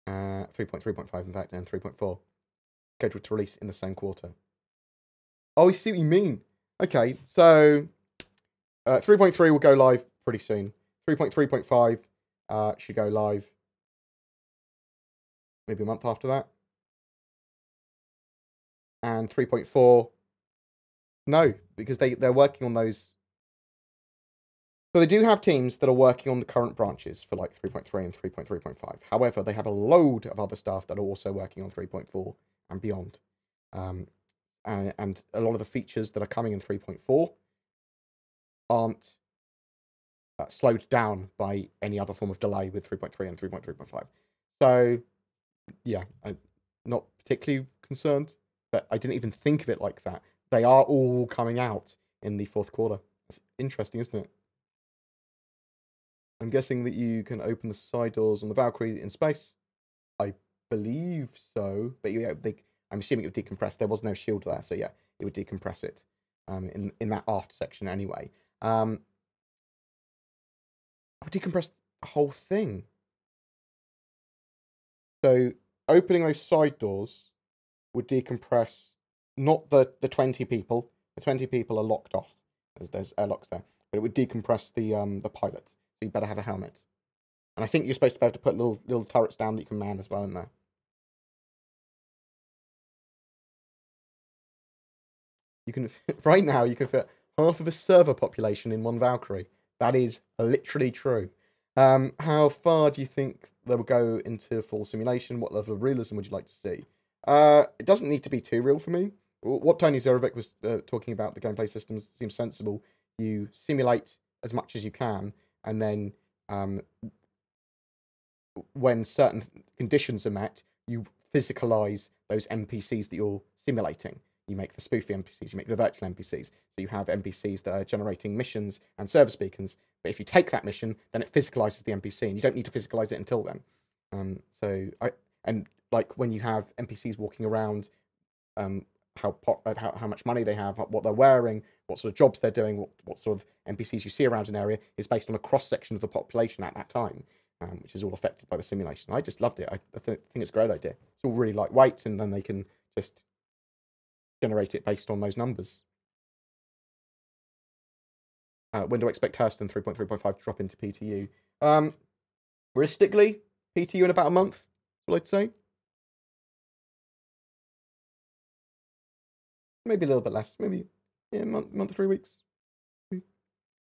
3.3.5 in fact, and 3.4. Scheduled to release in the same quarter. Oh, I see what you mean. Okay, so 3.3 will go live pretty soon. 3.3.5 should go live maybe a month after that. And 3.4, no, because they're working on those. So they do have teams that are working on the current branches for like 3.3 and 3.3.5. However, they have a load of other staff that are also working on 3.4 and beyond. And a lot of the features that are coming in 3.4 aren't slowed down by any other form of delay with 3.3 and 3.3.5. So, yeah, I'm not particularly concerned, but I didn't even think of it like that. They are all coming out in the 4th quarter. That's interesting, isn't it? I'm guessing that you can open the side doors on the Valkyrie in space. I believe so, but yeah, I'm assuming it would decompress. There was no shield there, so yeah, it would decompress it in that aft section anyway. I would decompress the whole thing. So opening those side doors would decompress not the 20 people. The 20 people are locked off. There's airlocks there, but it would decompress the pilot. So you better have a helmet. And I think you're supposed to be able to put little turrets down that you can man as well in there. You can right now you can fit half of a server population in one Valkyrie. That is literally true. How far do you think they will go into full simulation? What level of realism would you like to see? It doesn't need to be too real for me. What Tony Zerovic was talking about, the gameplay systems, seems sensible. You simulate as much as you can, and then when certain conditions are met, you physicalize those NPCs that you're simulating. You make the spoofy NPCs, you make the virtual NPCs. So you have NPCs that are generating missions and service beacons. But if you take that mission, then it physicalizes the NPC, and you don't need to physicalize it until then. And like when you have NPCs walking around, how much money they have, what they're wearing, what sort of jobs they're doing, what sort of NPCs you see around an area is based on a cross section of the population at that time, which is all affected by the simulation. I just loved it. I think it's a great idea. It's all really lightweight, and then they can just generate it based on those numbers. When do I expect Hurston 3.3.5 to drop into PTU? Realistically, PTU in about a month, what I'd say. Maybe a little bit less. Maybe a month, 3 weeks.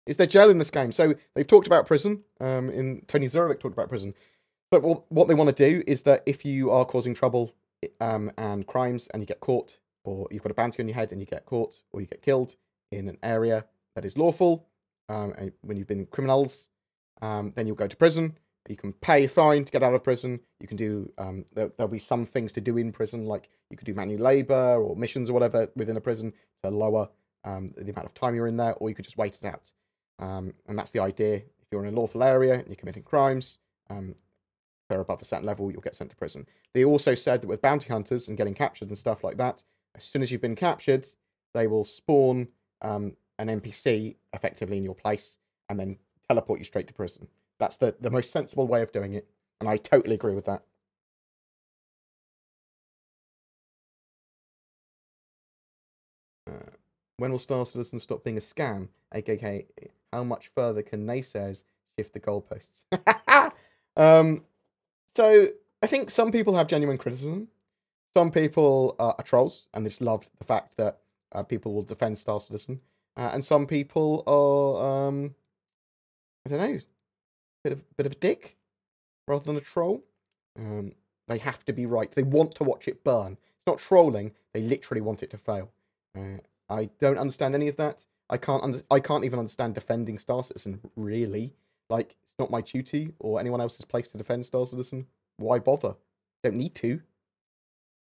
Is there gel in this game? So they've talked about prison. Tony Zerovic talked about prison. But what they want to do is that if you are causing trouble and crimes and you get caught, or you've got a bounty on your head and you get caught or you get killed in an area that is lawful, and when you've been criminals, then you'll go to prison. You can pay a fine to get out of prison. You can do, there'll be some things to do in prison, like you could do manual labor or missions or whatever within a prison to lower the amount of time you're in there, or you could just wait it out. And that's the idea. If you're in a lawful area and you're committing crimes, if they're above a certain level, you'll get sent to prison. They also said that with bounty hunters and getting captured and stuff like that, as soon as you've been captured, they will spawn an NPC effectively in your place and then teleport you straight to prison. That's the most sensible way of doing it, and I totally agree with that. When will Star Citizen stop being a scam? AKA, how much further can naysayers shift the goalposts? So, I think some people have genuine criticism. Some people are trolls, and they just love the fact that people will defend Star Citizen. And some people are, I don't know, bit of a dick rather than a troll. They have to be right. They want to watch it burn. It's not trolling. They literally want it to fail. I don't understand any of that. I can't even understand defending Star Citizen, really. Like, it's not my duty or anyone else's place to defend Star Citizen. Why bother? Don't need to.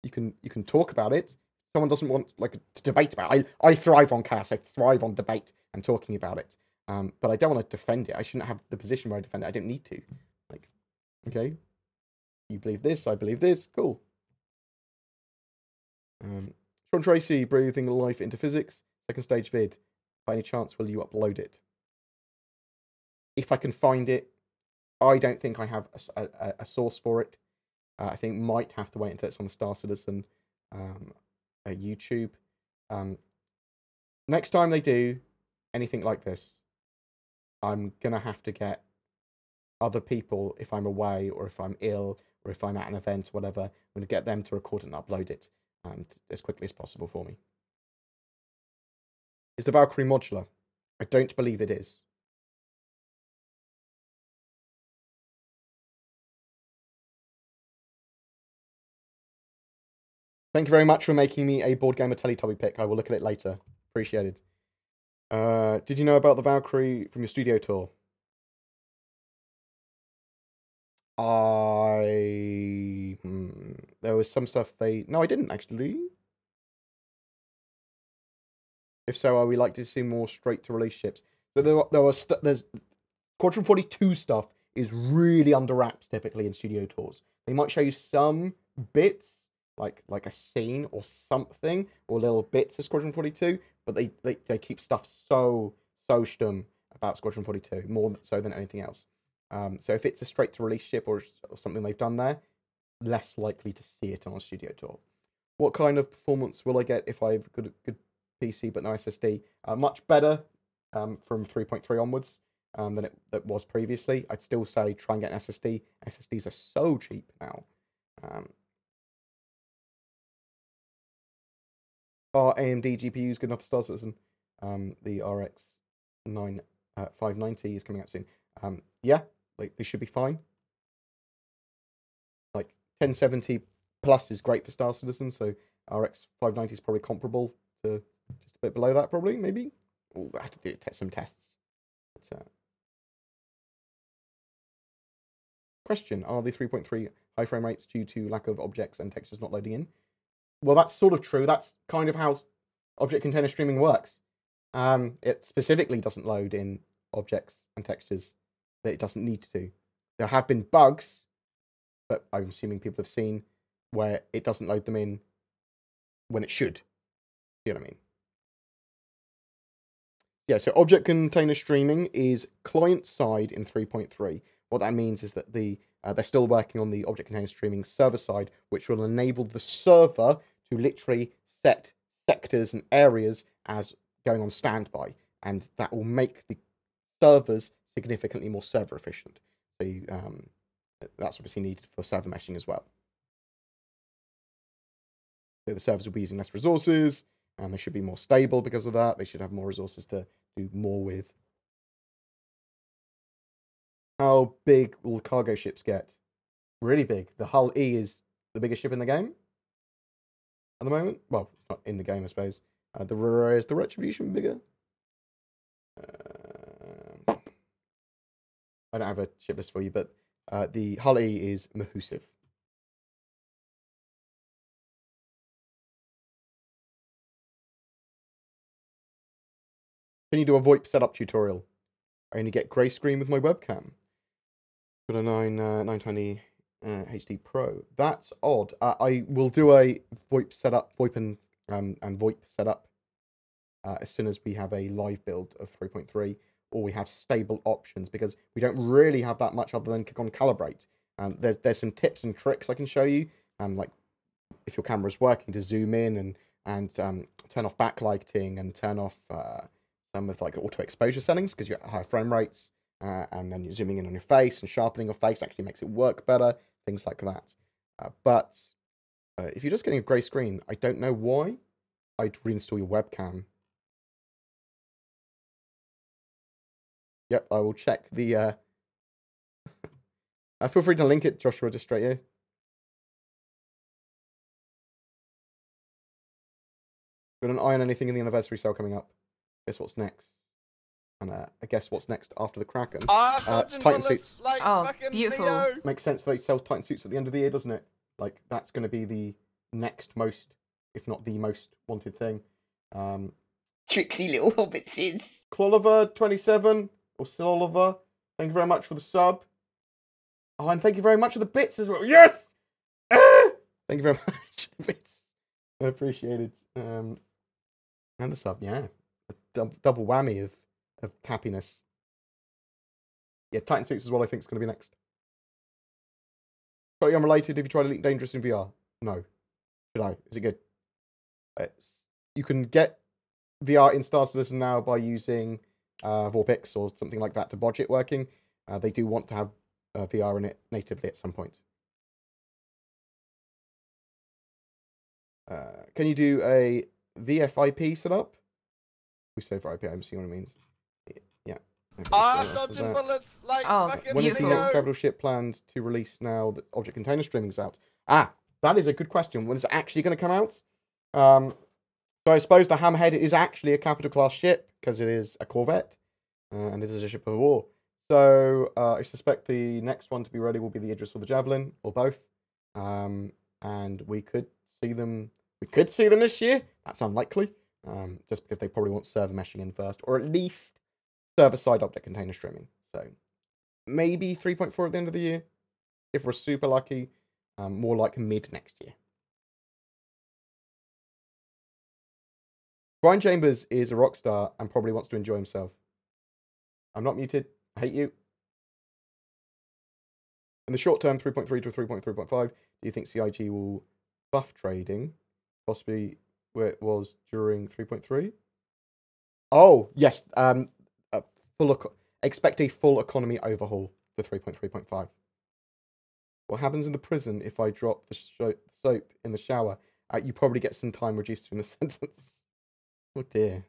You can talk about it. Someone doesn't want to debate about it. I thrive on chaos. I thrive on debate and talking about it. But I don't want to defend it. I shouldn't have the position where I defend it. I don't need to. Like, okay, you believe this, I believe this. Cool. Sean Tracy, breathing life into physics. Second stage vid. By any chance, will you upload it? If I can find it. I don't think I have a source for it. I think might have to wait until it's on the Star Citizen YouTube. Next time they do anything like this, I'm going to have to get other people, if I'm away or if I'm ill or if I'm at an event, whatever, I'm going to get them to record and upload it as quickly as possible for me. Is the Valkyrie modular? I don't believe it is. Thank you very much for making me a BoredGamer Teletubby pick. I will look at it later. Appreciated. Did you know about the Valkyrie from your studio tour? There was some stuff they... No, I didn't, actually. If so, are we likely to see more straight-to-release ships? So there's... Squadron 42 stuff is really under wraps, typically, in studio tours. They might show you some bits, like a scene or something, or little bits of Squadron 42, but they keep stuff so stum about Squadron 42, more so than anything else. So if it's a straight-to-release ship or something they've done there, less likely to see it on a studio tour. What kind of performance will I get if I have a good PC but no SSD? Much better from 3.3 onwards than it was previously. I'd still say try and get an SSD. SSDs are so cheap now. Are AMD GPUs good enough for Star Citizen? The RX 590 is coming out soon. Yeah, they should be fine. Like 1070 plus is great for Star Citizen, so RX 590 is probably comparable to just a bit below that, probably, maybe. We'll have to test some tests. But, question, are the 3.3 high frame rates due to lack of objects and textures not loading in? Well, that's sort of true. That's kind of how object container streaming works. It specifically doesn't load in objects and textures that it doesn't need to. There have been bugs, but I'm assuming people have seen, where it doesn't load them in when it should. You know what I mean? Yeah, so object container streaming is client-side in 3.3. What that means is that they're still working on the object container streaming server side, which will enable the server to literally set sectors and areas as going on standby, and that will make the servers significantly more server efficient. So that's obviously needed for server meshing as well. So the servers will be using less resources, and they should be more stable because of that. They should have more resources to do more with. How big will cargo ships get? Really big. The Hull E is the biggest ship in the game at the moment. Well, not in the game, I suppose. Is the Retribution bigger? I don't have a ship list for you, but the Hully is massive. Can you do a VoIP setup tutorial? I only get grey screen with my webcam. Got a 920 HD Pro. That's odd. I will do a VoIP setup, VoIP and VoIP setup as soon as we have a live build of 3.3, or we have stable options, because we don't really have that much other than click on calibrate. There's some tips and tricks I can show you, like if your camera's working, to zoom in and turn off backlighting and turn off some of like auto exposure settings, because you get higher frame rates, and then you're zooming in on your face and sharpening your face actually makes it work better, things like that. But if you're just getting a grey screen, I don't know why I'd reinstall your webcam. Yep, I will check the... feel free to link it, Joshua, just straight here. Got an eye on anything in the anniversary sale coming up? Guess what's next? And I guess what's next after the Kraken? Titan suits. Like beautiful. Neo. Makes sense they sell Titan suits at the end of the year, doesn't it? Like, that's going to be the next most, if not the most wanted thing. Tricksy little hobbitses. Cloliver27, or Siloliver, thank you very much for the sub. Oh, and thank you very much for the bits as well. Yes! Thank you very much for the bits. I appreciate it. And the sub, yeah. A double whammy of happiness. Yeah, Titan suits is what I think is going to be next. Totally unrelated. Have you tried Elite Dangerous in VR? No. Should I? Is it good? You can get VR in Star Citizen now by using VOIP or something like that to bodge it working. They do want to have VR in it natively at some point. Can you do a VFIP setup? We say for IP, I'm seeing what it means. Yeah. Okay, dodging bullets like fucking when is the Neo. next capital ship planned to release now that object container streaming's out? That is a good question. When is it actually going to come out? So I suppose the Hammerhead is actually a capital class ship because it is a corvette and it is a ship of war. So I suspect the next one to be ready will be the Idris or the Javelin, or both. And we could see them. We could see them this year. That's unlikely, just because they probably want server meshing in first, or at least server-side object container streaming. So maybe 3.4 at the end of the year, if we're super lucky. More like mid next year. Brian Chambers is a rock star and probably wants to enjoy himself. I'm not muted. I hate you. In the short term, 3.3 to 3.3.5, do you think CIG will buff trading? Possibly where it was during 3.3? Oh, yes. Expect a full economy overhaul for 3.3.5. What happens in the prison if I drop the soap in the shower? You probably get some time reduced from the sentence. Oh dear.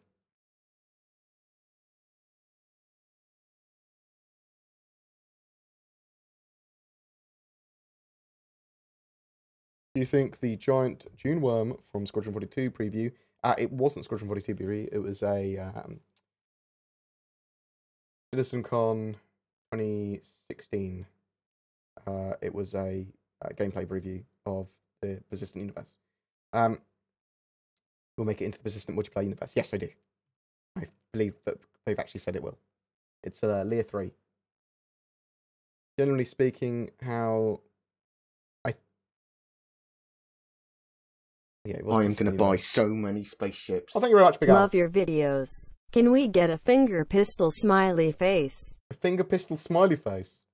Do you think the giant June worm from Squadron 42 preview? It wasn't Squadron 42 preview. It was a CitizenCon 2016. It was a gameplay preview of the Persistent Universe. We'll make it into the Persistent Multiplayer Universe. Yes, I do. I believe that they've actually said it will. It's Lear 3. Generally speaking, how I am going to buy so many spaceships. Oh, thank you very much, Big Al. Love your videos. Can we get a finger pistol smiley face? A finger pistol smiley face.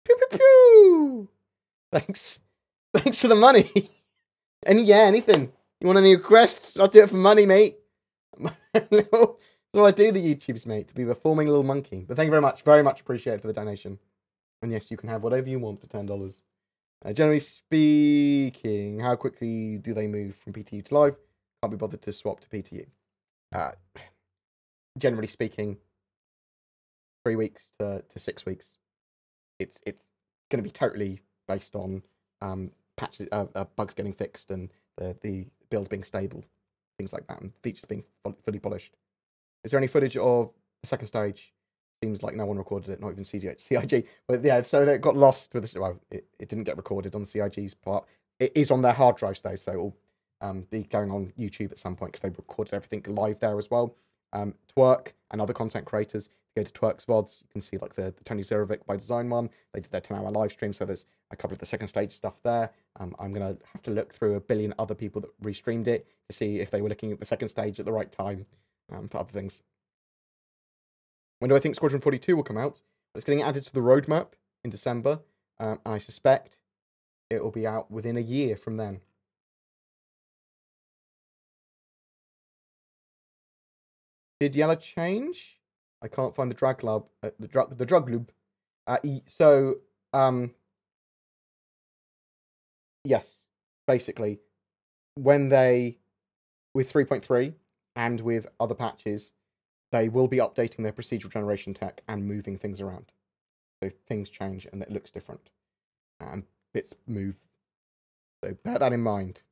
Pew pew pew. Thanks. Thanks for the money. Anything. You want any requests? I'll do it for money, mate. So I do the YouTubes, mate, to be a performing little monkey. But thank you very much. Very much appreciated for the donation. And yes, you can have whatever you want for $10. Generally speaking, how quickly do they move from PTU to live? Can't be bothered to swap to PTU. Generally speaking, 3 weeks to 6 weeks. It's going to be totally based on patches, bugs getting fixed and the build being stable, things like that, and features being fully polished. Is there any footage of the second stage? Seems like no one recorded it, not even CIG. But yeah, so it got lost with this. Well, it didn't get recorded on CIG's part. It is on their hard drives though, so it'll be going on YouTube at some point because they recorded everything live there as well. Twerk and other content creators, if you go to Twerk's VODs, you can see like the Tony Zerovic by Design one. They did their 10-hour live stream, so there's a couple of the second stage stuff there. I'm going to have to look through a billion other people that restreamed it to see if they were looking at the second stage at the right time for other things. When do I think Squadron 42 will come out? It's getting added to the roadmap in December. I suspect it will be out within a year from then. Did Yellow change? I can't find the drag lub. The drug lube. Yes, basically, when they with 3.3 and with other patches, they will be updating their procedural generation tech and moving things around. So things change and it looks different. And bits move. So bear that in mind.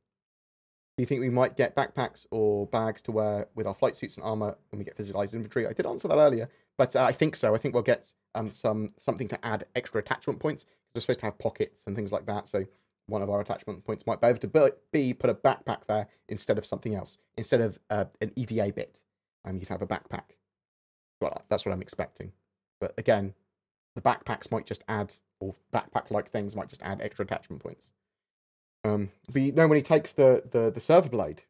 Do you think we might get backpacks or bags to wear with our flight suits and armor when we get physicalized inventory? I did answer that earlier, but I think so. I think we'll get something to add extra attachment points. We're supposed to have pockets and things like that. So one of our attachment points might be able to put a backpack there instead of something else. Instead of an EVA bit, you'd have a backpack. Well, that's what I'm expecting. But again, the backpacks might just add, or backpack-like things might just add extra attachment points. But you know, when he takes the server blade,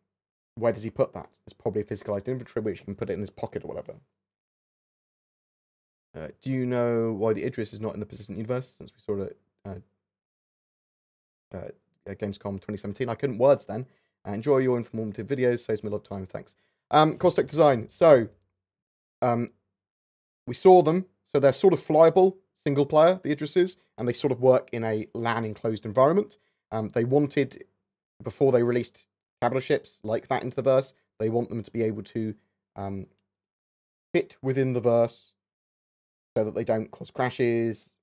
where does he put that? There's probably a physicalized inventory which he can put it in his pocket or whatever. Do you know why the Idris is not in the persistent universe since we saw it at Gamescom 2017? I couldn't words then. Enjoy your informative videos. Saves me a lot of time. Thanks. Caustic Design. So, we saw them. So they're sort of flyable, single player, the Idrises, and they sort of work in a LAN enclosed environment. They wanted, before they released capital ships like that into the verse, they want them to be able to fit within the verse so that they don't cause crashes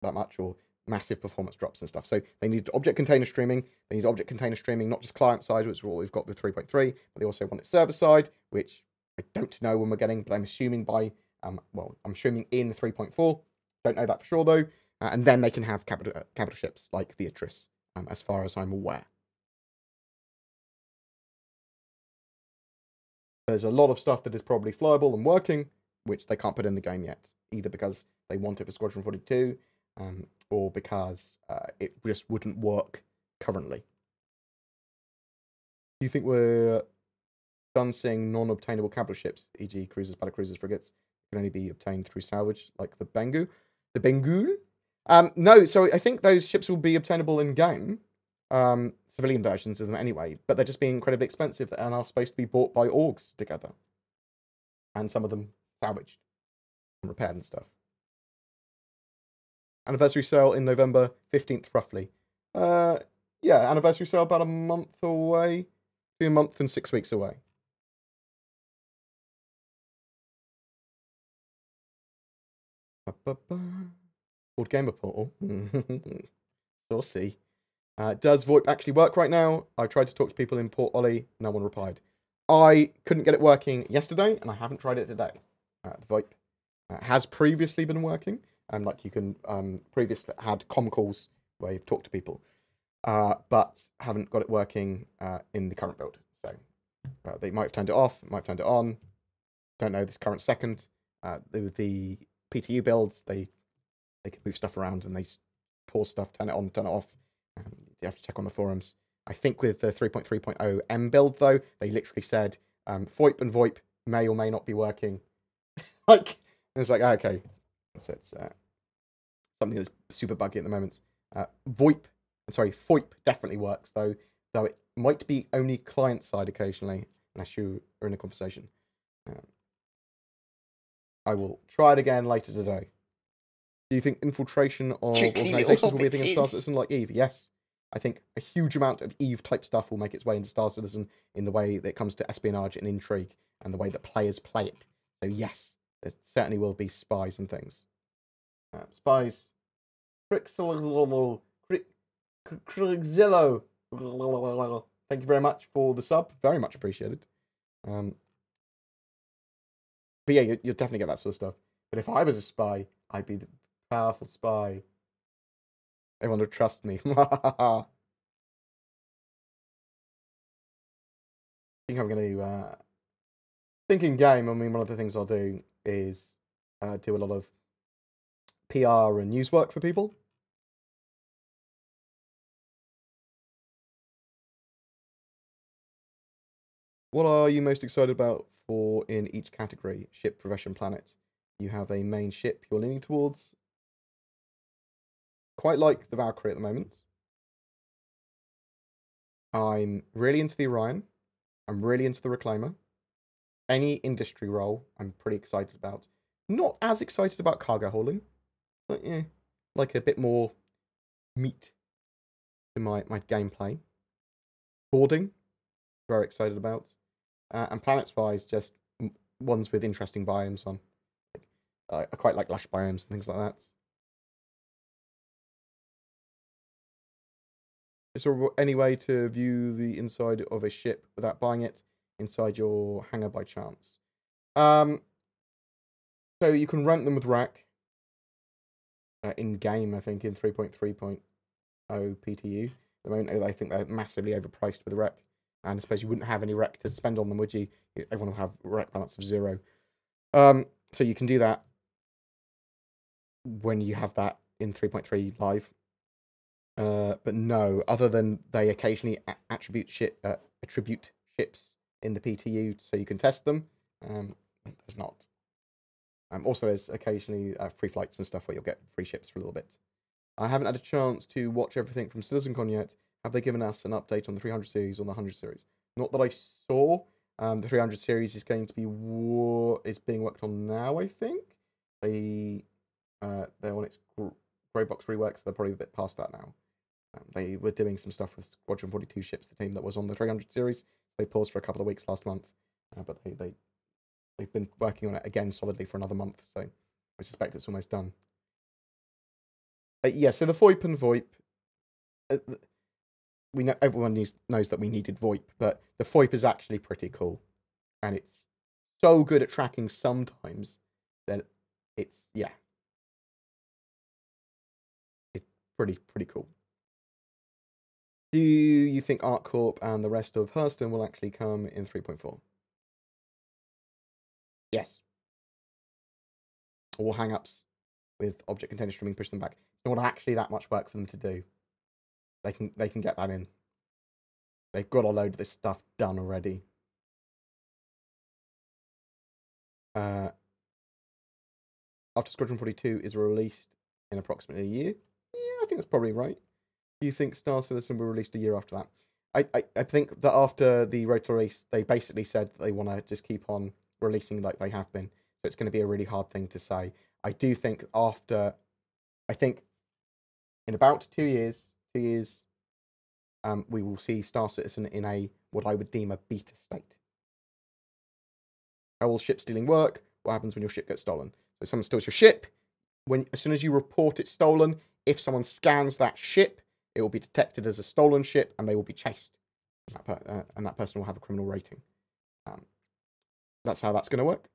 that much or massive performance drops and stuff. So they need object container streaming. They need object container streaming, not just client side, which is what we've got with 3.3, but they also want it server side, which I don't know when we're getting, but I'm assuming by, well, I'm assuming in 3.4. Don't know that for sure though. And then they can have capital ships like the Idris, as far as I'm aware. There's a lot of stuff that is probably flyable and working, which they can't put in the game yet, either because they want it for Squadron 42, or because it just wouldn't work currently. Do you think we're done seeing non-obtainable capital ships, e.g. cruisers, battlecruisers, frigates, can only be obtained through salvage, like the Bengu? The Bengu? No, so I think those ships will be obtainable in-game, civilian versions of them anyway, but they're just being incredibly expensive and are supposed to be bought by orgs together. And some of them salvaged and repaired and stuff. Anniversary sale in November 15th, roughly. Yeah, anniversary sale about a month away. Between a month and 6 weeks away. BoredGamer portal. Saucy. Does VoIP actually work right now? I tried to talk to people in Port Ollie. No one replied. I couldn't get it working yesterday, and I haven't tried it today. The VoIP has previously been working. Like you can previously had comm calls where you've talked to people, but haven't got it working in the current build. So they might have turned it off, might have turned it on. Don't know this current second. The PTU builds, they can move stuff around and they pause stuff, turn it on, turn it off. You have to check on the forums. I think with the 3.3.0 M build though, they literally said FOIP and VoIP may or may not be working. Like it's like okay. So it's something that's super buggy at the moment. FOIP definitely works though it might be only client side occasionally, unless you are in a conversation. I will try it again later today. Do you think infiltration of organizations will be a thing in Star Citizen like EVE? Yes. I think a huge amount of EVE type stuff will make its way into Star Citizen in the way that it comes to espionage and intrigue and the way that players play it. So yes, there certainly will be spies and things. Spies. Crixillo. thank you very much for the sub. Very much appreciated. But yeah, you'll definitely get that sort of stuff. But if I was a spy, I'd be the powerful spy. Everyone would trust me. I think I'm going to... think in game, I mean, one of the things I'll do is do a lot of PR and news work for people. What are you most excited about for in each category? Ship, profession, planet. You have a main ship you're leaning towards. Quite like the Valkyrie at the moment. I'm really into the Orion. I'm really into the Reclaimer. Any industry role, I'm pretty excited about. Not as excited about cargo hauling. But yeah, like a bit more meat in my gameplay. Boarding, very excited about. And planets-wise, just ones with interesting biomes on. I quite like lush biomes and things like that. Is there any way to view the inside of a ship without buying it inside your hangar by chance? So you can rent them with rack. In-game, I think, in 3.3.0 PTU. At the moment, I think they're massively overpriced with rec. And I suppose you wouldn't have any rec to spend on them, would you? Everyone will have rec balance of 0. So you can do that when you have that in 3.3 live. But no, other than they occasionally attribute ships in the PTU so you can test them, there's not. Also, there's occasionally free flights and stuff where you'll get free ships for a little bit. I haven't had a chance to watch everything from CitizenCon yet. Have they given us an update on the 300 series or the 100 series? Not that I saw. The 300 series is going to be is being worked on now, I think. They're on its grey box rework, so they're probably a bit past that now. They were doing some stuff with Squadron 42 ships, the team that was on the 300 series. They paused for a couple of weeks last month, but they've been working on it again solidly for another month, so I suspect it's almost done. Yeah, so the FOIP and VOIP, we know everyone knows that we needed VOIP, but the FOIP is actually pretty cool, and it's so good at tracking sometimes that it's pretty cool. Do you think ArcCorp and the rest of Hurston will actually come in 3.4? Yes. Or hang-ups with object container streaming, push them back. It's not actually that much work for them to do. They can get that in. They've got a load of this stuff done already. After Squadron 42 is released in approximately a year? Yeah, I think that's probably right. Do you think Star Citizen will be released a year after that? I think that after the Road to Release, they basically said that they want to just keep on releasing like they have been. So it's going to be a really hard thing to say. I do think I think in about 2 years, we will see Star Citizen in what I would deem a beta state. How will ship stealing work? What happens when your ship gets stolen? So someone steals your ship. As soon as you report it stolen, if someone scans that ship, it will be detected as a stolen ship, and they will be chased. And that person will have a criminal rating. That's how that's going to work.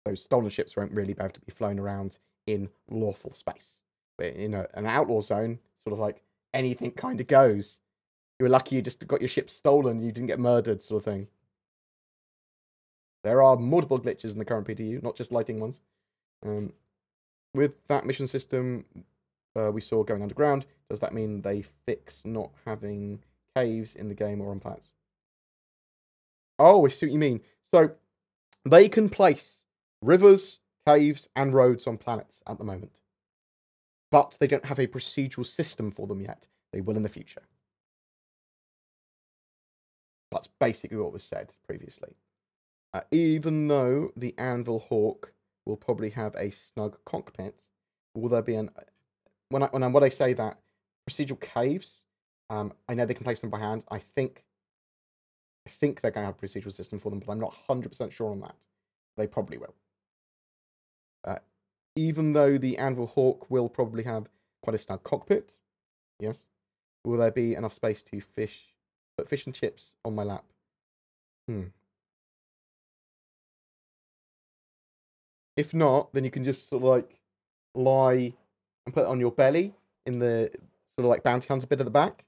Those stolen ships won't really be able to be flown around in lawful space. But in an outlaw zone, sort of like anything kind of goes. You were lucky you just got your ship stolen, you didn't get murdered, sort of thing. There are multiple glitches in the current PTU, not just lighting ones. With that mission system we saw going underground, does that mean they fix not having caves in the game or on planets? Oh, I see what you mean. So they can place rivers, caves, and roads on planets at the moment. But they don't have a procedural system for them yet. They will in the future. That's basically what was said previously. Even though the Anvil Hawk will probably have a snug cockpit, will there be when I say that, procedural caves, I know they can place them by hand. I think they're going to have a procedural system for them, but I'm not 100% sure on that. They probably will. Even though the Anvil Hawk will probably have quite a snug cockpit, yes, Will there be enough space to put fish and chips on my lap? If not, then you can just sort of like lie and put it on your belly in the sort of like bounty hunter bit at the back.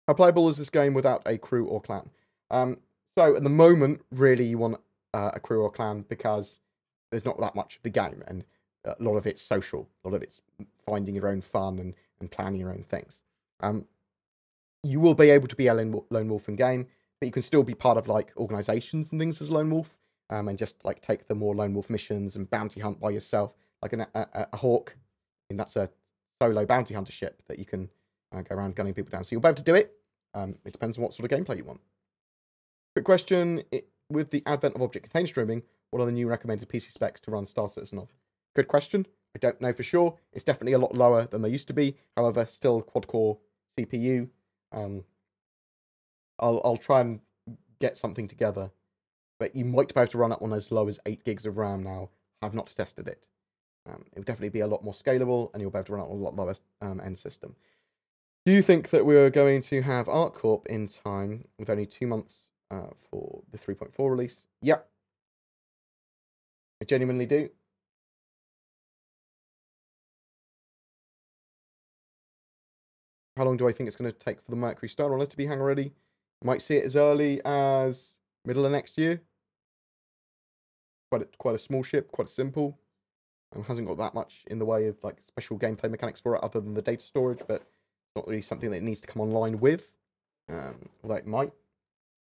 How playable is this game without a crew or clan? So at the moment, really, you want a crew or clan because there's not that much of the game, and a lot of it's social. A lot of it's finding your own fun and planning your own things. You will be able to be a lone wolf in game, but you can still be part of like organizations and things as a lone wolf, and just like take the more lone wolf missions and bounty hunt by yourself, like a hawk. And that's a solo bounty hunter ship that you can go around gunning people down. So you'll be able to do it. It depends on what sort of gameplay you want. Quick question: with the advent of object-contained streaming, what are the new recommended PC specs to run Star Citizen on? Good question. I don't know for sure. It's definitely a lot lower than they used to be. However, still quad-core CPU. I'll try and get something together, but you might be able to run it on as low as 8 gigs of RAM now. I've not tested it. It will definitely be a lot more scalable, and you'll be able to run it on a lot lower end system. Do you think that we're going to have ArcCorp in time with only 2 months for the 3.4 release? Yep. I genuinely do. How long do I think it's going to take for the Mercury Star Runner to be hangar ready? Might see it as early as middle of next year. Quite a small ship, quite simple. Hasn't got that much in the way of like special gameplay mechanics for it other than the data storage, but it's not really something that it needs to come online with. Although it might.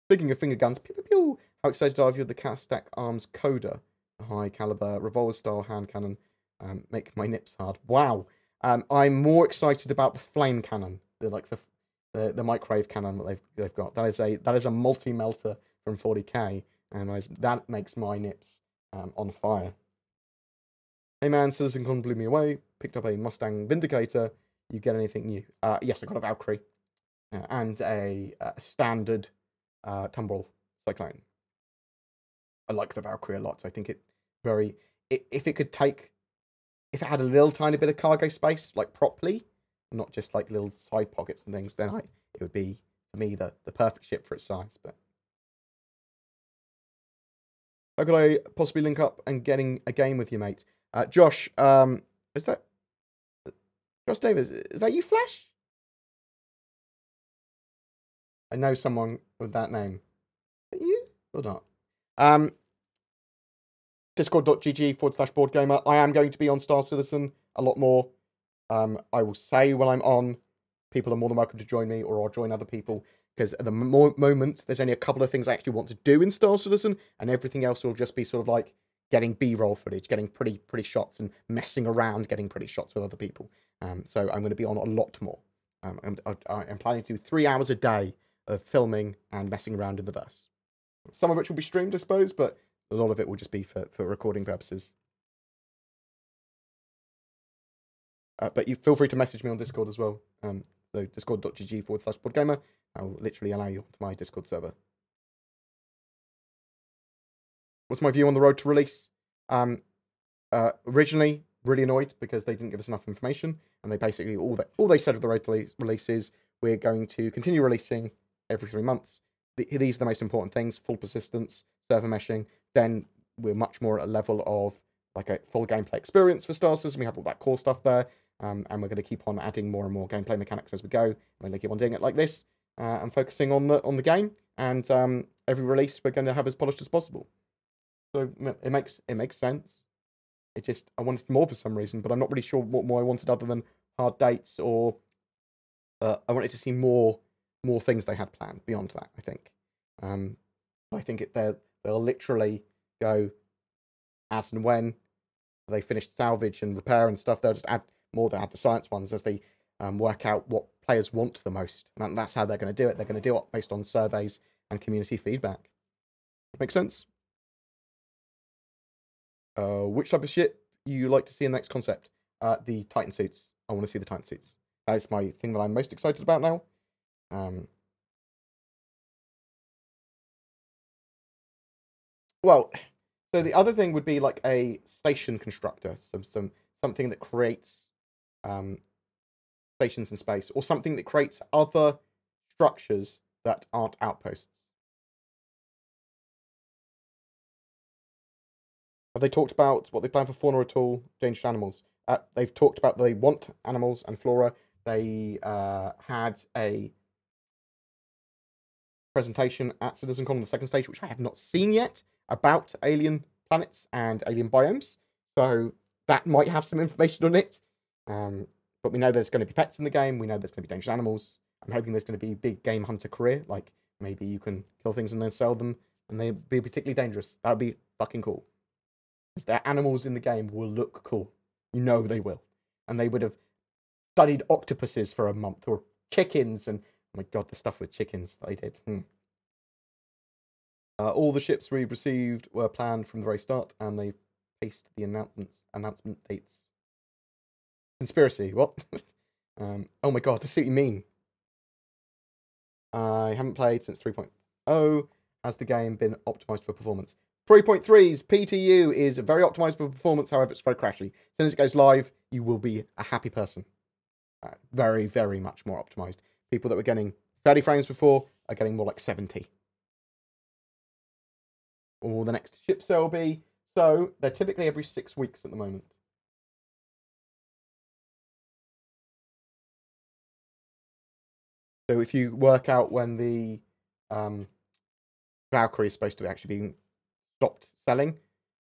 Speaking of finger guns, pew, pew, pew, how excited are you of the Castack Arms Coda? A high caliber revolver style hand cannon. Make my nips hard. Wow. I'm more excited about the flame cannon, the microwave cannon that they've got. That is a multi melter from 40k, and that makes my nips on fire. Hey man, CitizenCon blew me away. Picked up a Mustang Vindicator. You get anything new? Yes, I got a Valkyrie and a standard Tumbrel Cyclone. I like the Valkyrie a lot. I think if it had a little tiny bit of cargo space, like properly, not just like little side pockets and things, then it would be, for me, the perfect ship for its size. But how could I possibly link up and getting a game with you, mate? Josh, is that Josh Davis? Is that you, Flash? I know someone with that name. Is that you or not? Discord.gg/BoredGamer. I am going to be on Star Citizen a lot more. I will say when I'm on, people are more than welcome to join me, or I'll join other people, because at the moment, there's only a couple of things I actually want to do in Star Citizen, and everything else will just be sort of like getting B-roll footage, getting pretty shots, and messing around getting pretty shots with other people. So I'm going to be on a lot more. I'm planning to do 3 hours a day of filming and messing around in the verse. Some of which will be streamed, I suppose, but a lot of it will just be for recording purposes. But you feel free to message me on Discord as well. So discord.gg/BoredGamer. I'll literally allow you to my Discord server. What's my view on the road to release? Originally, really annoyed because they didn't give us enough information, and they basically all they said of the road to release is we're going to continue releasing every 3 months. These are the most important things: full persistence, server meshing. Then we're much more at a level of like a full gameplay experience for Star Citizen. We have all that core stuff there, and we're going to keep on adding more and more gameplay mechanics as we go. We're going to keep on doing it like this, and focusing on the game. And every release we're going to have as polished as possible. So it makes sense. I wanted more for some reason, but I'm not really sure what more I wanted other than hard dates, or I wanted to see more things they had planned beyond that. I think. I think they'll literally go as and when they finish salvage and repair and stuff. They'll just add more. They'll add the science ones as they work out what players want the most, and that's how they're going to do it. They're going to do it based on surveys and community feedback. Make sense? Which type of ship you like to see in the next concept? The Titan suits. I want to see the Titan suits. That is my thing that I'm most excited about now. Well, so the other thing would be like a station constructor, something that creates stations in space, or something that creates other structures that aren't outposts. Have they talked about what they plan for fauna at all? Dangerous animals. They've talked about they want animals and flora. They had a presentation at CitizenCon on the second stage, which I have not seen yet, about alien planets and alien biomes. So that might have some information on it. But we know there's going to be pets in the game. We know there's going to be dangerous animals. I'm hoping there's going to be a big game hunter career. Like, maybe you can kill things and then sell them, and they'll be particularly dangerous. That would be fucking cool. Because their animals in the game will look cool. You know they will. And they would have studied octopuses for a month, or chickens, and oh my god, the stuff with chickens that they did. All the ships we've received were planned from the very start, and they've pasted the announcement dates. Conspiracy, what? Oh my god, I see what you mean. I haven't played since 3.0. Has the game been optimized for performance? 3.3's PTU is very optimized for performance, however, it's very crashy. As soon as it goes live, you will be a happy person. Very, very much more optimized. People that were getting 30 frames before are getting more like 70. Or the next ship sale will be. So, they're typically every 6 weeks at the moment. So if you work out when the Valkyrie is supposed to be actually being stopped selling,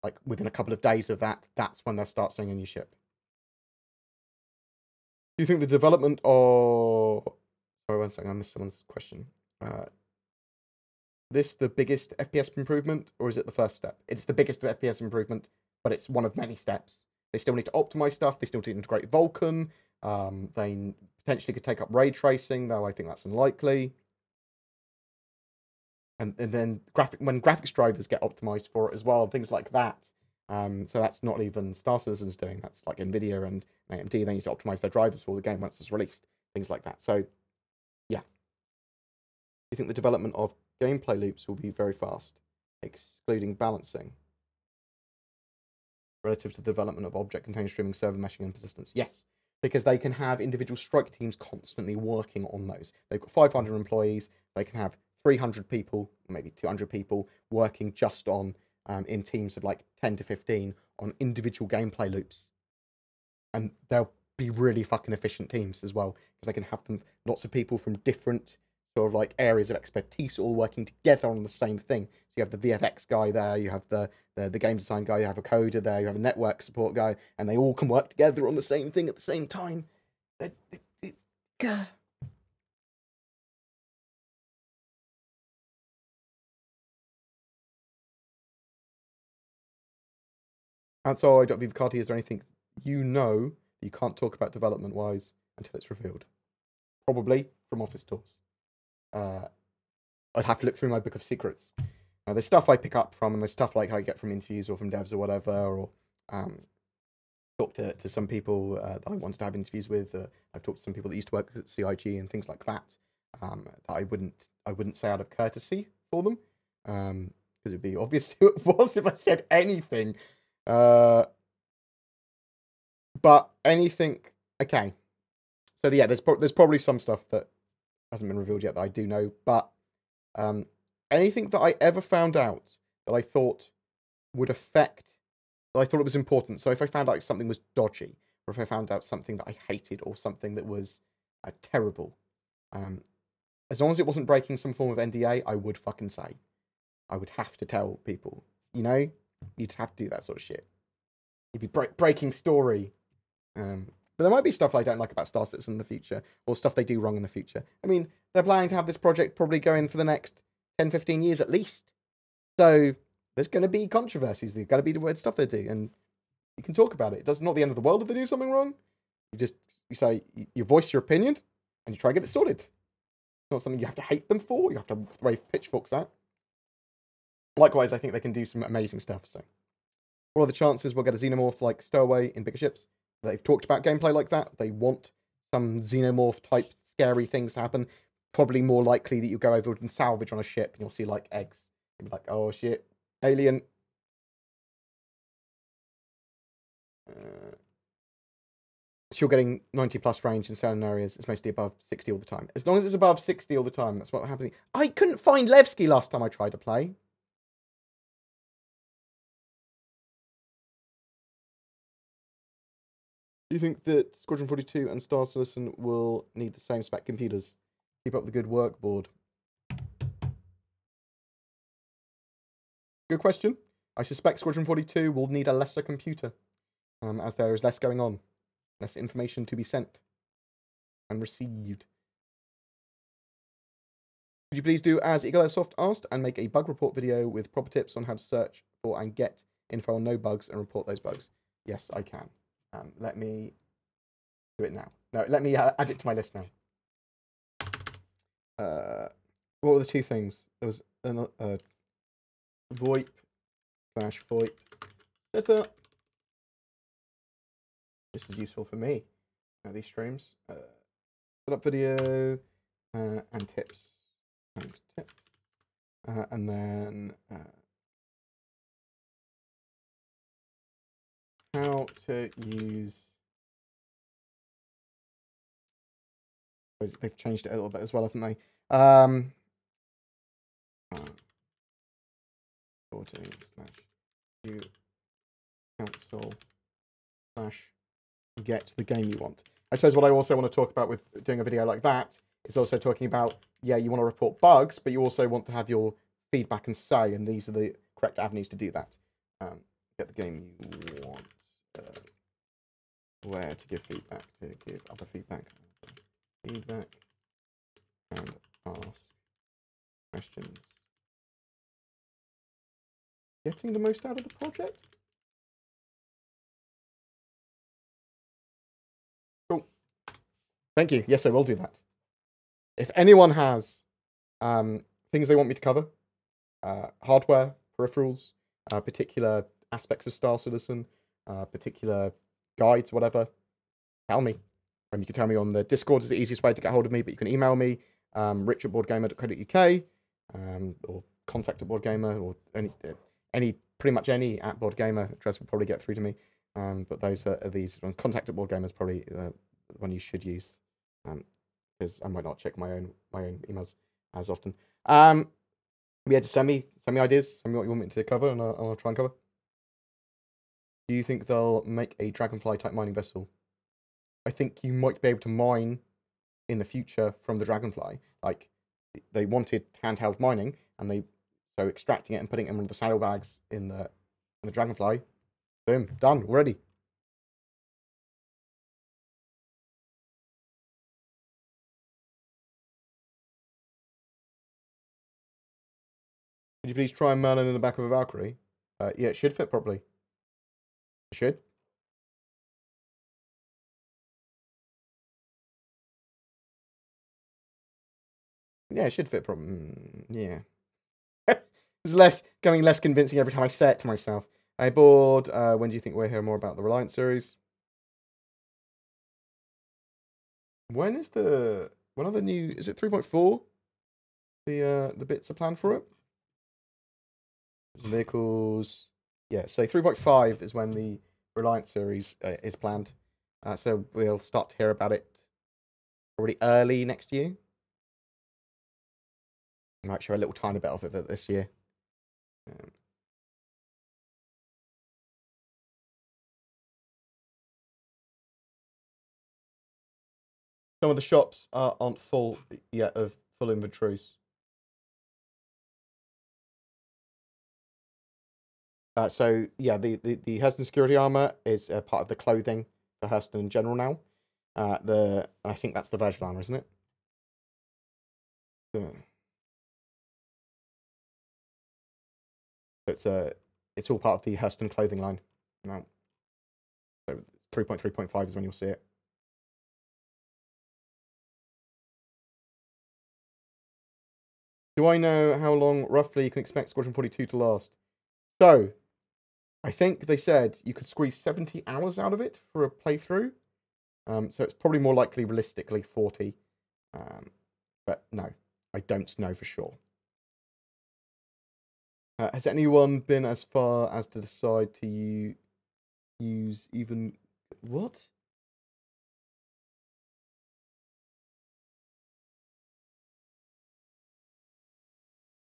like within a couple of days of that, that's when they'll start selling a new ship. Do you think the development of... Sorry, one second, I missed someone's question. This the biggest FPS improvement, or is it the first step? It's the biggest FPS improvement, but it's one of many steps. They still need to optimize stuff. They still need to integrate Vulkan. They potentially could take up ray tracing, though I think that's unlikely. And then when graphics drivers get optimized for it as well, things like that. So that's not even Star Citizen's doing. That's like Nvidia and AMD. They need to optimize their drivers for the game once it's released. Things like that. So, yeah. You think the development of gameplay loops will be very fast, excluding balancing, relative to the development of object-contained streaming, server meshing, and persistence? Yes, because they can have individual strike teams constantly working on those. They've got 500 employees. They can have 300 people, maybe 200 people, working just on, in teams of like 10 to 15, on individual gameplay loops. And they'll be really fucking efficient teams as well, because they can have them, lots of people from different sort of like areas of expertise all working together on the same thing. So you have the VFX guy there, you have the game design guy, you have a coder there, you have a network support guy, and they all can work together on the same thing at the same time. Outside of Vivacati, is there anything you know that you can't talk about development-wise until it's revealed? Probably from office tours. I'd have to look through my book of secrets. There's stuff I pick up from, and there's stuff like I get from interviews or from devs or whatever, or talk to some people that I wanted to have interviews with. I've talked to some people that used to work at CIG and things like that. That I wouldn't say out of courtesy for them, because it'd be obvious who it was if I said anything. But anything, okay. So yeah, there's probably some stuff that hasn't been revealed yet that I do know, but anything that I ever found out that I thought would affect, that I thought it was important. So if I found out something was dodgy, or if I found out something that I hated, or something that was terrible, as long as it wasn't breaking some form of NDA, I would fucking say. I would have to tell people, you know? You'd have to do that sort of shit. You'd be breaking story. But there might be stuff I don't like about Star Citizen in the future, or stuff they do wrong in the future. I mean, they're planning to have this project probably going for the next 10, 15 years at least. So there's going to be controversies. There's going to be the weird stuff they do, and you can talk about it. It's not the end of the world if they do something wrong. You say, you voice your opinion, and you try and get it sorted. It's not something you have to hate them for. You have to throw pitchforks at. Likewise, I think they can do some amazing stuff. So, what are the chances we'll get a xenomorph like Stowaway in bigger ships? They've talked about gameplay like that. They want some xenomorph type scary things to happen. Probably more likely that you go over and salvage on a ship and you'll see like eggs. You'll be like, oh shit, alien. So you're getting 90 plus range in certain areas. It's mostly above 60 all the time. As long as it's above 60 all the time, that's what happens. I couldn't find Levski last time I tried to play. Do you think that Squadron 42 and Star Citizen will need the same spec computers? Keep up the good work, Board. Good question. I suspect Squadron 42 will need a lesser computer, as there is less going on. Less information to be sent and received. Could you please do as EagleAirsoft asked and make a bug report video with proper tips on how to search for and get info on no bugs and report those bugs? Yes, I can. Let me do it now. No, let me add it to my list now. What were the two things? There was a VOIP / FOIP setup. This is useful for me. These streams. Setup video and tips. And tips. And then how to use. They've changed it a little bit as well, haven't they? /u council / get the game you want. I suppose what I also want to talk about with doing a video like that is also talking about, yeah, you want to report bugs, but you also want to have your feedback and say, and these are the correct avenues to do that. Get the game you want. Where to give feedback, to give other feedback. Feedback and ask questions. Getting the most out of the project? Cool. Thank you. Yes, I will do that. If anyone has things they want me to cover, hardware, peripherals, particular aspects of Star Citizen, particular guides, whatever, tell me. And you can tell me on the Discord is the easiest way to get hold of me, but you can email me, rich@boredgamer.co.uk, or contact@boredgamer, or pretty much any @boredgamer address will probably get through to me. But those are these ones. Contact@boredgamer is probably the one you should use, because I might not check my own emails as often. Yeah, just send me ideas, send me what you want me to cover, and I'll try and cover. Do you think they'll make a Dragonfly type mining vessel? I think you might be able to mine in the future from the Dragonfly. Like, they wanted handheld mining, and so extracting it and putting it in one of the saddlebags in the Dragonfly. Boom, done, we're ready. Could you please try and Merlin in the back of a Valkyrie? Yeah, it should fit properly. It should. Yeah, it should fit properly. Yeah. It's becoming less convincing every time I say it to myself. Hey, Bored. When do you think we'll hear more about the Reliant series? When are the new? Is it 3.4? The bits are planned for it. Vehicles. Yeah, so 3.5 is when the Reliant series is planned. So we'll start to hear about it probably early next year. I might show a little tiny bit of it this year. Some of the shops aren't full yet of full inventories. So yeah, the Hurston security armor is part of the clothing for Hurston in general now. I think that's the Virgil armor, isn't it? It's all part of the Hurston clothing line now. So 3.3.5 is when you'll see it. Do I know how long roughly you can expect Squadron 42 to last? So, I think they said you could squeeze 70 hours out of it for a playthrough. So it's probably more likely, realistically, 40. But no, I don't know for sure. Has anyone been as far as to decide to use even... What?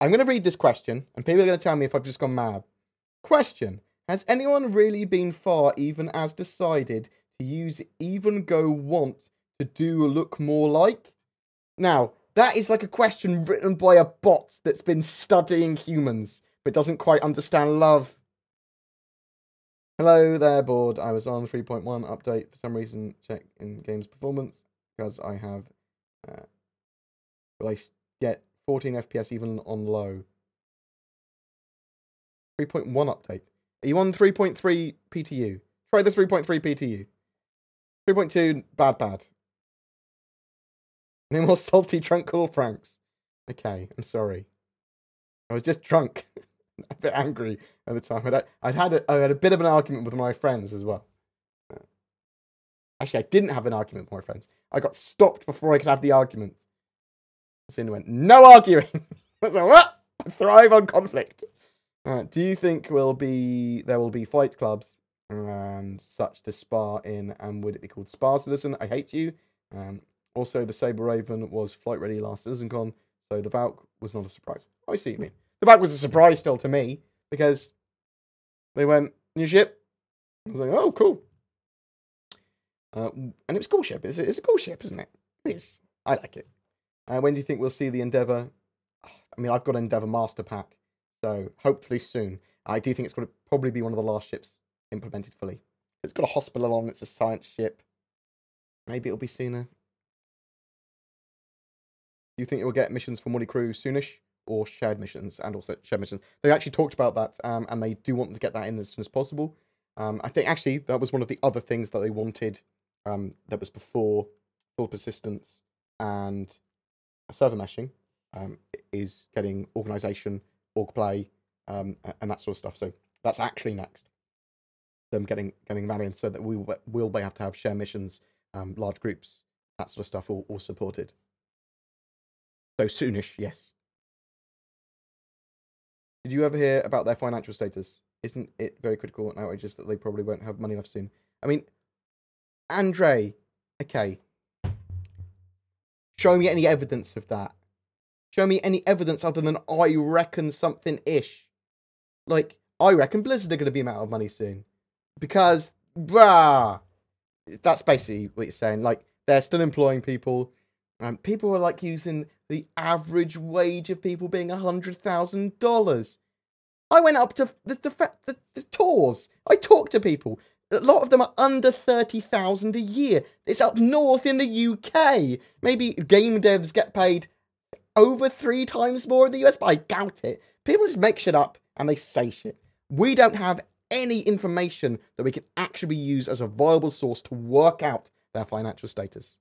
I'm going to read this question, and people are going to tell me if I've just gone mad. Question. Has anyone really been far even as decided to use even go want to do look more like? Now, that is like a question written by a bot that's been studying humans, but doesn't quite understand love. Hello there, board. I was on 3.1 update. For some reason, check in game's performance, because I have... will I get 14 FPS even on low? 3.1 update. Are you on 3.3 PTU? Try the 3.3 PTU. 3.2, bad. No more salty drunk call pranks. Okay, I'm sorry. I was just drunk. A bit angry at the time. I had a bit of an argument with my friends as well. Actually, I didn't have an argument with my friends. I got stopped before I could have the argument. So I went, no arguing. I was like, what? I thrive on conflict. Do you think there will be fight clubs and such to spar in, and would it be called Spar Citizen? I hate you. Also, the Saber Raven was flight ready last CitizenCon, so the Valk was not a surprise. I see what you mean. The Valk was a surprise still to me, because they went, new ship. I was like, oh, cool. And it was a cool ship. It's a cool ship, isn't it? It is. I like it. When do you think we'll see the Endeavour? I mean, I've got an Endeavour Master Pack, so hopefully soon. I do think it's going to probably be one of the last ships implemented fully. It's got a hospital on, it's a science ship. Maybe it'll be sooner. Do you think it will get missions for Muddy Crew soonish, or shared missions, and also shared missions? They actually talked about that, and they do want to get that in as soon as possible. I think actually that was one of the other things that they wanted, that was before full persistence and server meshing, is getting organisation, org play, and that sort of stuff. So that's actually next. Them getting that in, so that we will have to have share missions, large groups, that sort of stuff, all supported. So soonish, yes. Did you ever hear about their financial status? Isn't it very critical and outrageous that they probably won't have money left soon? I mean, Andre, okay. Show me any evidence of that. Show me any evidence other than I reckon something-ish. Like, I reckon Blizzard are going to be out of money soon. Because, brah, that's basically what you're saying. Like, they're still employing people. People are, like, using the average wage of people being $100,000. I went up to the tours. I talked to people. A lot of them are under 30,000 a year. It's up north in the UK. Maybe game devs get paid over 3 times more in the US, but I doubt it. People just make shit up and they say shit. We don't have any information that we can actually use as a viable source to work out their financial status.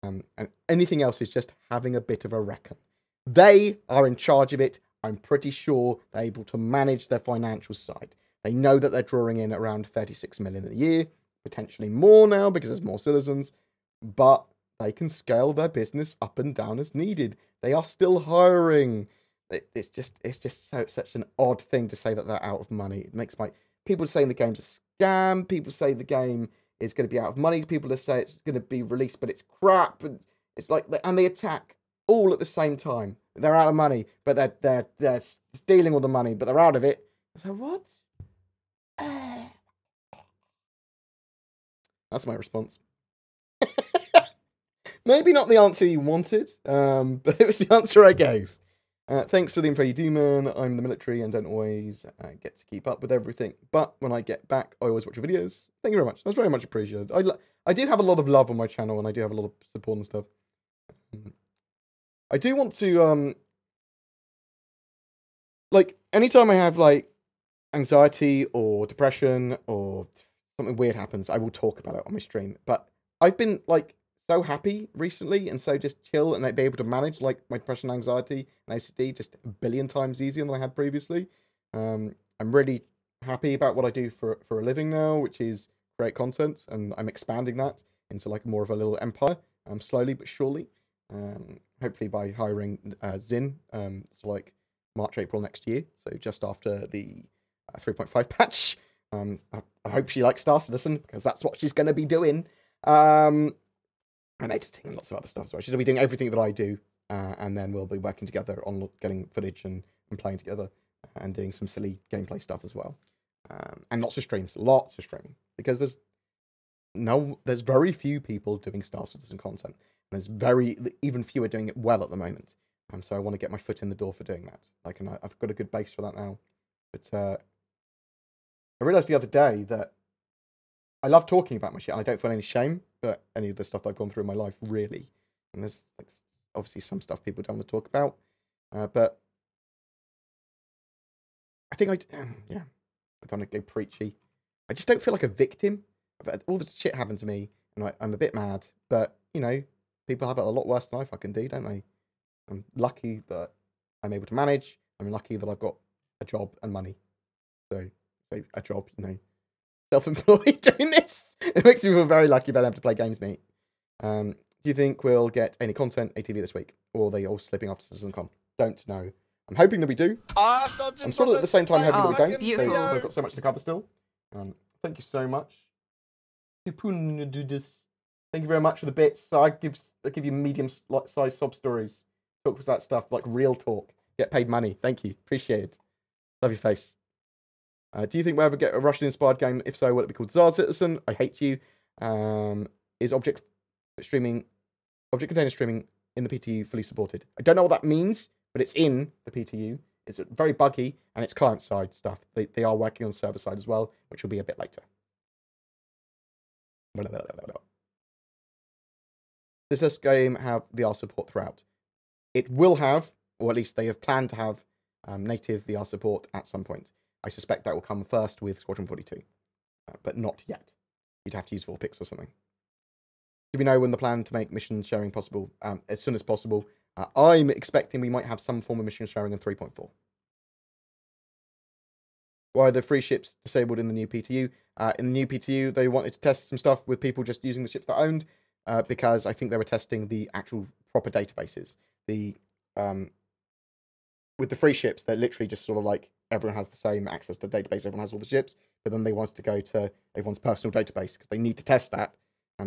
And anything else is just having a bit of a reckon. They are in charge of it. I'm pretty sure they're able to manage their financial side. They know that they're drawing in around 36 million a year, potentially more now because there's more citizens, but they can scale their business up and down as needed. They are still hiring. It's just such an odd thing to say that they're out of money. It makes people saying the game's a scam. People say the game is going to be out of money. People say it's going to be released, but it's crap. And it's like, and they attack all at the same time. They're out of money, but they're stealing all the money, but they're out of it. So what? That's my response. Maybe not the answer you wanted, but it was the answer I gave. Thanks for the info you do, man. I'm in the military and don't always get to keep up with everything. But when I get back, I always watch your videos. Thank you very much. That's very much appreciated. I do have a lot of love on my channel, and I do have a lot of support and stuff. I do want to, like, anytime I have, like, anxiety or depression or something weird happens, I will talk about it on my stream. But I've been, like, so happy recently and so just chill and be able to manage, like, my depression, anxiety, and OCD just a billion times easier than I had previously. I'm really happy about what I do for a living now, which is create content, and I'm expanding that into, like, more of a little empire, slowly but surely. Hopefully by hiring Zin, so like March, April next year, so just after the 3.5 patch. I hope she likes Star Citizen, because that's what she's going to be doing. And editing and lots of other stuff. So she's going to be doing everything that I do and then we'll be working together on getting footage and playing together and doing some silly gameplay stuff as well. And lots of streams, because there's very few people doing Star Citizen content. And there's even fewer doing it well at the moment. So I want to get my foot in the door for doing that. Like, and I've got a good base for that now. But I realized the other day that I love talking about my shit, and I don't feel any shame for any of the stuff I've gone through in my life, really. And there's like, obviously some stuff people don't want to talk about, but I think I don't want to go preachy. I just don't feel like a victim. All the shit happened to me, and I'm a bit mad. But you know, people have it a lot worse than I fucking do, don't they? I'm lucky that I'm able to manage. I'm lucky that I've got a job and money. So a job, you know, self-employed doing this. It makes me feel very lucky about having to play games, mate. Do you think we'll get any content ATV this week, or are they all slipping after CitizenCon? Don't know. I'm hoping that we do. I'm sort of at the same time hoping that we don't, because I've got so much to cover still. Thank you so much. Thank you very much for the bits. So I give you medium-sized sob stories. Talk with that stuff, like real talk. Get paid money. Thank you. Appreciate it. Love your face. Do you think we'll ever get a Russian-inspired game? If so, will it be called Tsar Citizen? I hate you. Is object container streaming in the PTU fully supported? I don't know what that means, but it's in the PTU. It's very buggy, and it's client-side stuff. They are working on server-side as well, which will be a bit later. Does this game have VR support throughout? It will have, or at least they have planned to have, native VR support at some point. I suspect that will come first with Squadron 42, but not yet. You'd have to use VOIP or something. Do we know when the plan to make mission sharing possible? As soon as possible. I'm expecting we might have some form of mission sharing in 3.4. Why are the free ships disabled in the new PTU? In the new PTU, they wanted to test some stuff with people just using the ships that owned, because I think they were testing the actual proper databases. With the free ships, they're literally just sort of like everyone has the same access to the database, everyone has all the ships, but then they wanted to go to everyone's personal database because they need to test that.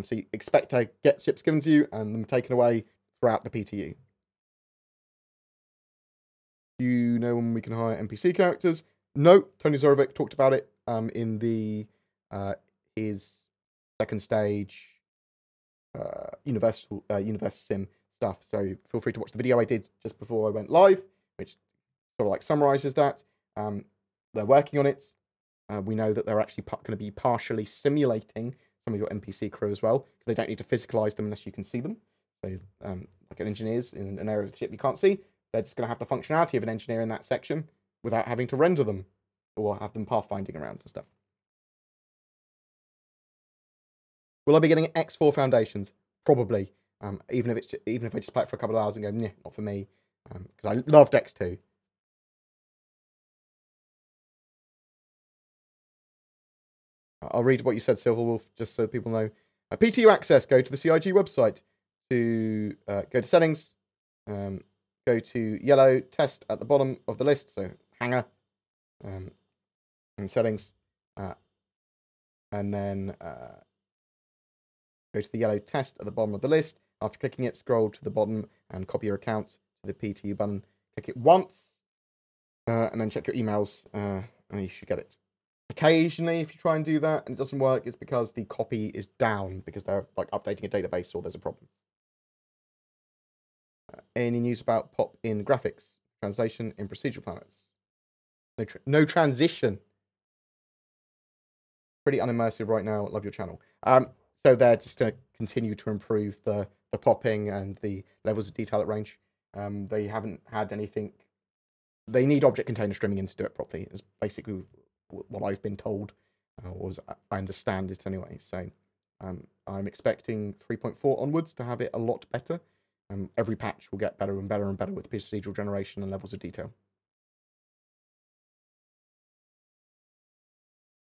So you expect to get ships given to you and them taken away throughout the PTU. Do you know when we can hire NPC characters? No, Tony Zorovic talked about it in the his second stage universe sim stuff. So feel free to watch the video I did just before I went live, which sort of like summarizes that. They're working on it. We know that they're actually going to be partially simulating some of your NPC crew as well, because they don't need to physicalize them unless you can see them. So, like an engineers in an area of the ship you can't see, they're just going to have the functionality of an engineer in that section without having to render them or have them pathfinding around and stuff. Will I be getting X4 Foundations? Probably. Even if I just play it for a couple of hours and go, nah, not for me, because I loved X2. I'll read what you said, Silverwolf, just so people know. PTU access, go to the CIG website. Go to settings, go to yellow test at the bottom of the list, so hangar, and settings, and then go to the yellow test at the bottom of the list. After clicking it, scroll to the bottom and copy your account to the PTU button. Click it once, and then check your emails, and you should get it. Occasionally, if you try and do that and it doesn't work, it's because the copy is down, because they're like updating a database or there's a problem. Any news about pop in graphics, translation in procedural planets? No transition. Pretty unimmersive right now. Love your channel. So they're just going to continue to improve the popping and the levels of detail at range. They haven't had anything. They need object container streaming in to do it properly. Is basically what I've been told, or as I understand it anyway. So I'm expecting 3.4 onwards to have it a lot better. Every patch will get better and better and better with procedural generation and levels of detail.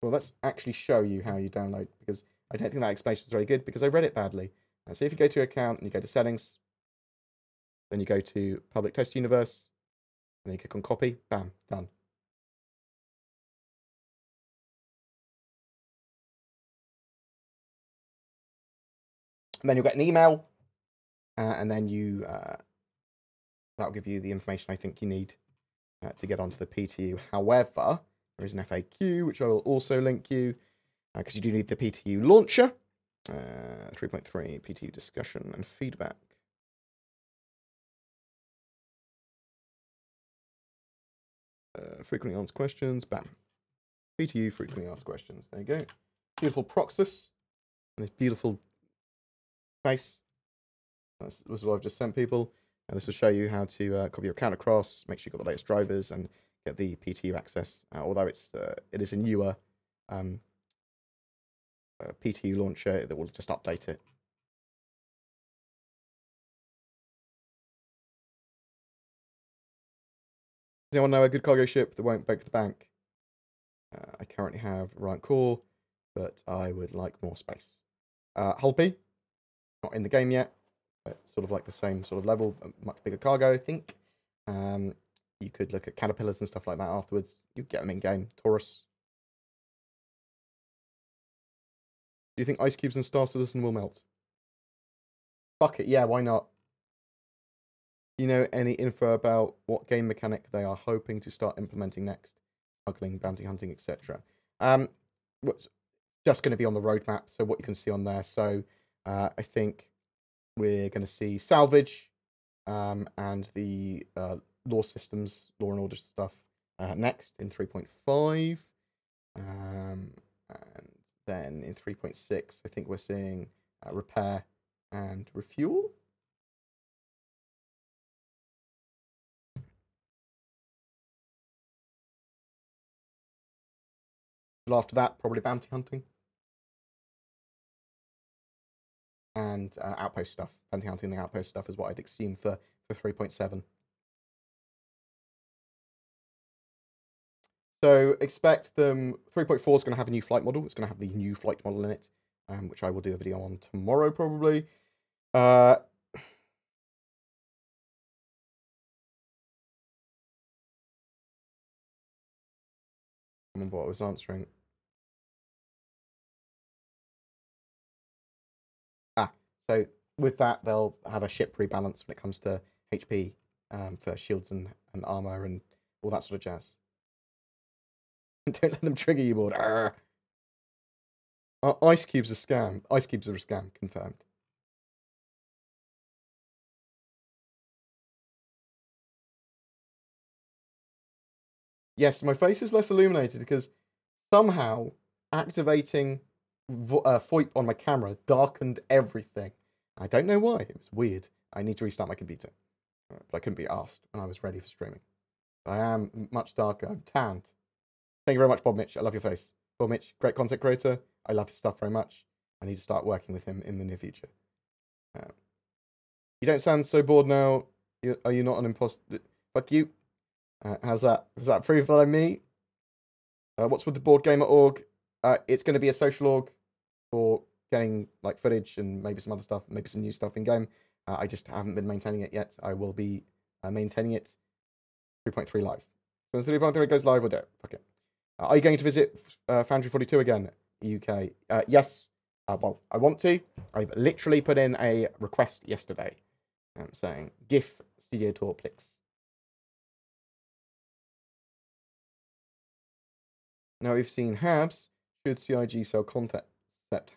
Well, let's actually show you how you download, because I don't think that explanation is very good, because I read it badly. So if you go to your account and you go to settings, then you go to public test universe, and then you click on copy, bam, done. And then you'll get an email, and then you That'll give you the information I think you need to get onto the PTU. However, there is an FAQ, which I will also link you, because you do need the PTU launcher. 3.3 PTU discussion and feedback. Frequently asked questions. Bam. PTU frequently asked questions. There you go. Beautiful Proxys. And this beautiful face. This is what I've just sent people. And this will show you how to copy your account across, make sure you've got the latest drivers, and get the PTU access. Although it is a newer PTU launcher that will just update it. Does anyone know a good cargo ship that won't break the bank? I currently have Ryan Core, but I would like more space. Hull P, not in the game yet, but sort of like the same sort of level, much bigger cargo, I think. You could look at caterpillars and stuff like that afterwards. You get them in game. Taurus. Do you think ice cubes and Star Citizen will melt? Fuck it, yeah, why not? You know any info about what game mechanic they are hoping to start implementing next? Smuggling, bounty hunting, etc. What's just going to be on the roadmap, so what you can see on there. So I think we're going to see salvage and the law systems, law and order stuff next in 3.5. And then in 3.6, I think we're seeing repair and refuel. But after that, probably bounty hunting. And outpost stuff. Bounty hunting and outpost stuff is what I'd assume for 3.7. So expect them. 3.4 is going to have a new flight model. It's going to have the new flight model in it, which I will do a video on tomorrow probably. I remember what I was answering. So with that, they'll have a ship rebalance when it comes to HP for shields and armor and all that sort of jazz. Don't let them trigger you, board. Ice cubes are a scam. Ice cubes are a scam, confirmed. Yes, my face is less illuminated because somehow activating FOIP on my camera darkened everything. I don't know why. It was weird. I need to restart my computer. But I couldn't be asked, and I was ready for streaming. I am much darker. I'm tanned. Thank you very much, Bob Mitch. I love your face. Bob Mitch, great content creator. I love his stuff very much. I need to start working with him in the near future. You don't sound so bored now. Are you not an imposter? Fuck you. How's that? Does that prove that I'm me? What's with the BoredGamer org? It's going to be a social org for getting like footage and maybe some other stuff, maybe some new stuff in game. I just haven't been maintaining it yet. I will be maintaining it 3.3 live. So as 3.3 goes live, we'll do it. Fuck it. Are you going to visit Foundry 42 again, UK? Yes. Well, I want to. I've literally put in a request yesterday saying GIF studio tour, please. Now we've seen Habs. Should CIG sell concept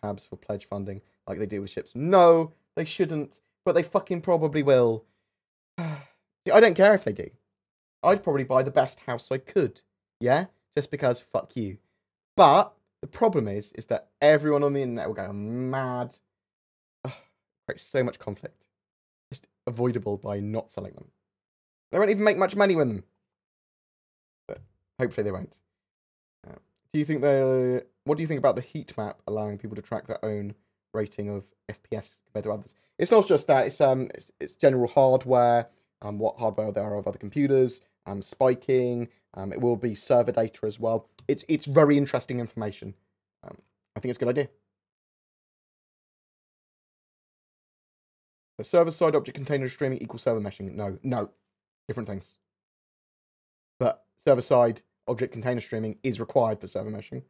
Habs for pledge funding like they do with ships? No, they shouldn't, but they fucking probably will. See, I don't care if they do. I'd probably buy the best house I could. Yeah? Just because fuck you. But the problem is that everyone on the internet will go mad. Creates so much conflict. Just avoidable by not selling them. They won't even make much money with them. But hopefully they won't. Do you think what do you think about the heat map allowing people to track their own rating of FPS compared to others? It's not just that. It's general hardware. What hardware there are of other computers. Spiking. It will be server data as well. It's very interesting information. I think it's a good idea. The server-side object container streaming equals server meshing. No. Different things. But server-side object container streaming is required for server meshing.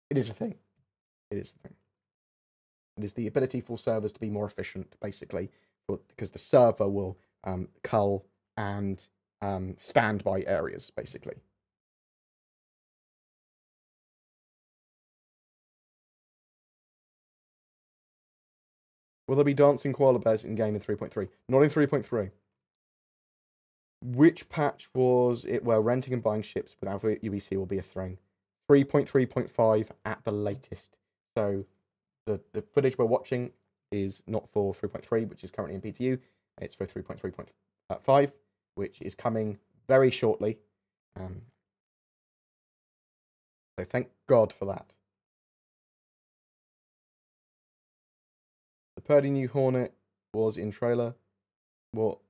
It is a thing. It is a thing. It is the ability for servers to be more efficient, basically, because the server will cull and standby areas, basically. Will there be dancing koala bears in game in 3.3? Not in 3.3. Which patch was it where renting and buying ships without UEC will be a thing? 3.3.5 at the latest. So the footage we're watching is not for 3.3, which is currently in PTU. It's for 3.3.5, which is coming very shortly. So thank God for that. The Purdy new Hornet was in trailer. What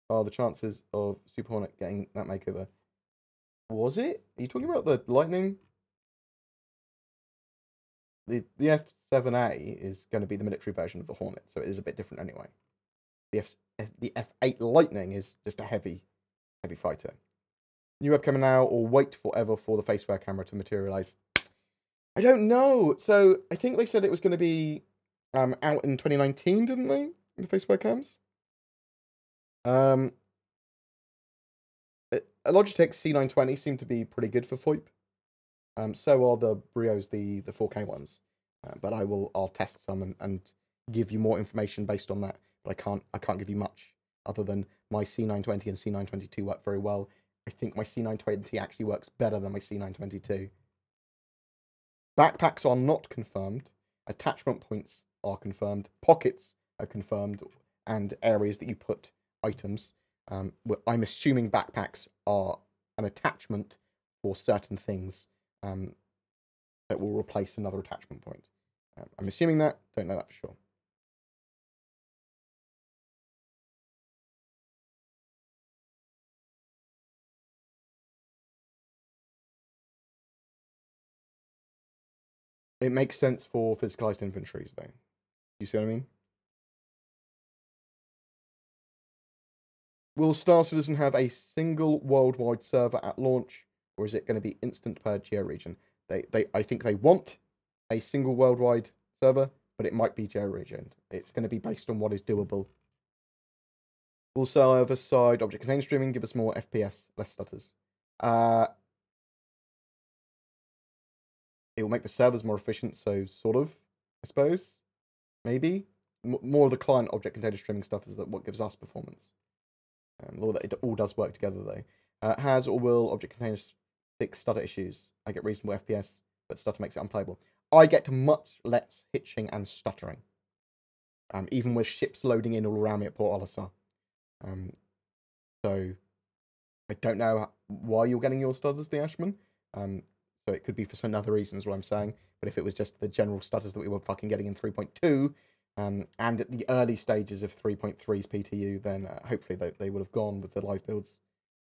are the chances of Super Hornet getting that makeover? Was it? Are you talking about the Lightning? The F7A is going to be the military version of the Hornet, so it is a bit different anyway. The F8 Lightning is just a heavy fighter. New web coming now, or wait forever for the faceware camera to materialize? I don't know. So I think they said it was going to be out in 2019, didn't they? The faceware cams. A Logitech C920 seemed to be pretty good for FOIP. So are the Brios, the 4K ones. But I'll test some and give you more information based on that. But I can't give you much other than my C920 and C922 work very well. I think my C920 actually works better than my C922. Backpacks are not confirmed. Attachment points are confirmed. Pockets are confirmed, and areas that you put items. I'm assuming backpacks are an attachment for certain things that will replace another attachment point. I'm assuming that. Don't know that for sure. It makes sense for physicalized inventories, though. You see what I mean? Will Star Citizen have a single worldwide server at launch, or is it going to be instant per geo-region? I think they want a single worldwide server, but it might be geo-region. It's going to be based on what is doable. Will server-side object container streaming give us more FPS, less stutters? It will make the servers more efficient, so sort of, I suppose. Maybe. More of the client object container streaming stuff is what gives us performance. It all does work together, though. Has or will object containers fix stutter issues? I get reasonable FPS, but stutter makes it unplayable. I get much less hitching and stuttering. Even with ships loading in all around me at Port Olisar. So, I don't know why you're getting your stutters, the Ashman. So it could be for some other reasons, what I'm saying. But if it was just the general stutters that we were fucking getting in 3.2, and at the early stages of 3.3's PTU, then hopefully they would have gone with the live builds,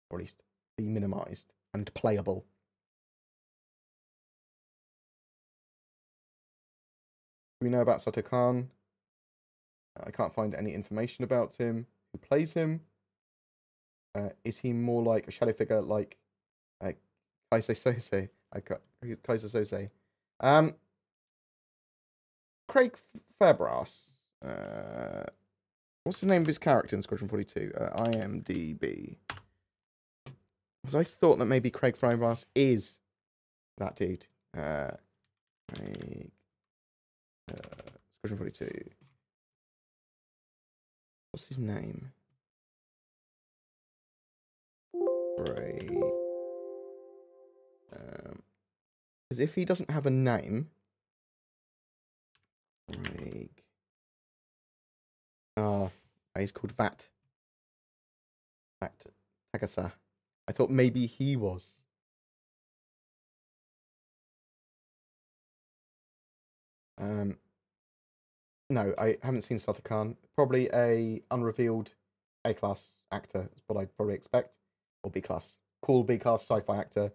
or at least be minimized and playable. Do we know about Sato Khan? I can't find any information about him. Who plays him? Is he more like a shadow figure like Kaisei Sose? Kaiser Sose. Craig Fabras. What's the name of his character in Squadron 42? IMDb. Because I thought that maybe Craig Fabras is that dude. Squadron 42. What's his name? Craig. Because if he doesn't have a name, Craig. Oh, he's called Vat Takasa. I thought maybe he was. No, I haven't seen Sato Khan. Probably a unrevealed A-class actor is what I'd probably expect. Or B-class. Cool B-class sci-fi actor.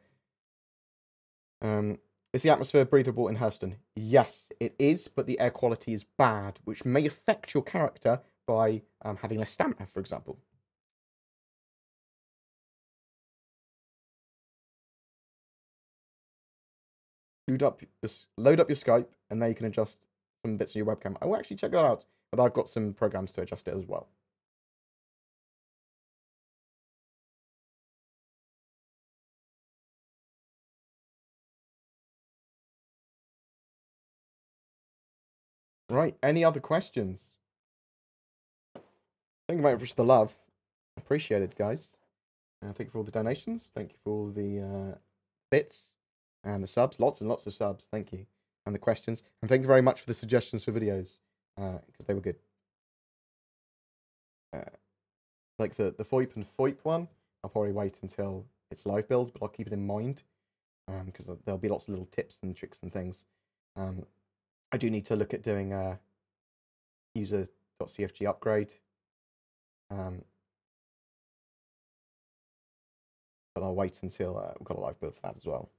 Is the atmosphere breathable in Hurston? Yes, it is, but the air quality is bad, which may affect your character by having less stamina, for example. Load up your Skype, and there you can adjust some bits on your webcam, I will actually check that out. But I've got some programs to adjust it as well. Right, any other questions? Thank you very much for the love. Appreciate it, guys. Thank you for all the donations. Thank you for all the bits and the subs. Lots and lots of subs. Thank you. And the questions. And thank you very much for the suggestions for videos, because they were good. Like the VOIP and FOIP one, I'll probably wait until it's live build, but I'll keep it in mind, because there'll be lots of little tips and tricks and things. I do need to look at doing a user.cfg upgrade. But I'll wait until we've got a live build for that as well.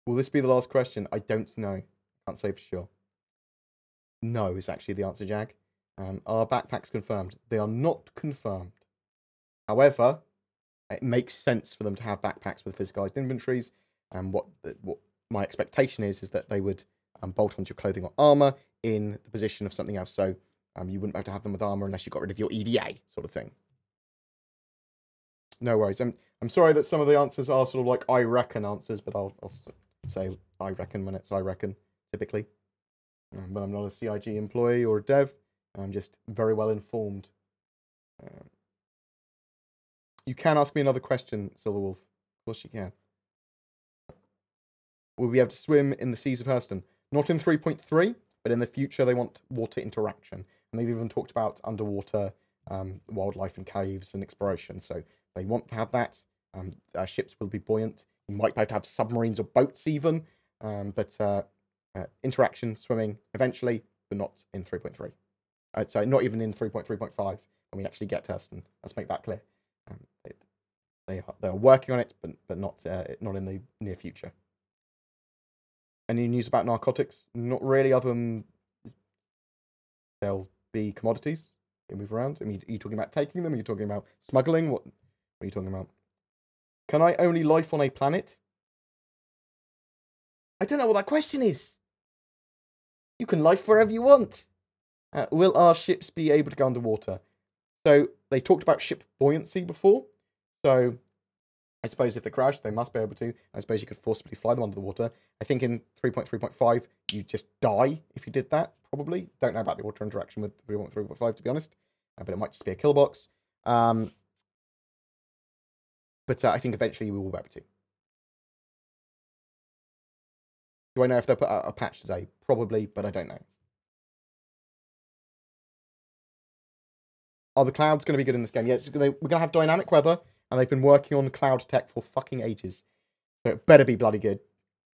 Will this be the last question? I don't know. Can't say for sure. No is actually the answer, Jag. Are backpacks confirmed? They are not confirmed. However, it makes sense for them to have backpacks with physicalized inventories. And what my expectation is that they would bolt onto your clothing or armor in the position of something else. So you wouldn't be able to have them with armor unless you got rid of your EVA, sort of thing. No worries. I'm sorry that some of the answers are sort of like I reckon answers, but I'll say I reckon when it's I reckon, typically. But I'm not a CIG employee or a dev. I'm just very well informed. You can ask me another question, Silverwolf. Of course you can. Will we be able to swim in the seas of Hurston? Not in 3.3, but in the future they want water interaction. And they've even talked about underwater wildlife and caves and exploration. So they want to have that. Ships will be buoyant. You might be able to have submarines or boats even. But interaction, swimming, eventually, but not in 3.3. Sorry, not even in 3.3.5 when we actually get to Hurston. Let's make that clear. They are working on it, but not in the near future. Any news about narcotics? Not really, other than they'll be commodities. They move around. I mean, are you talking about taking them? Are you talking about smuggling? What are you talking about? Can I only life on a planet? I don't know what that question is. You can life wherever you want. Will our ships be able to go underwater? So they talked about ship buoyancy before. So I suppose if they crash, they must be able to. I suppose you could forcibly fly them under the water. I think in 3.3.5, you just die if you did that, probably. Don't know about the water interaction with 3.3.5, to be honest. But it might just be a kill box. But I think eventually we will be able to. Do I know if they'll put out a patch today? Probably, but I don't know. Are the clouds going to be good in this game? Yes, we're going to have dynamic weather, and they've been working on cloud tech for fucking ages. So it better be bloody good.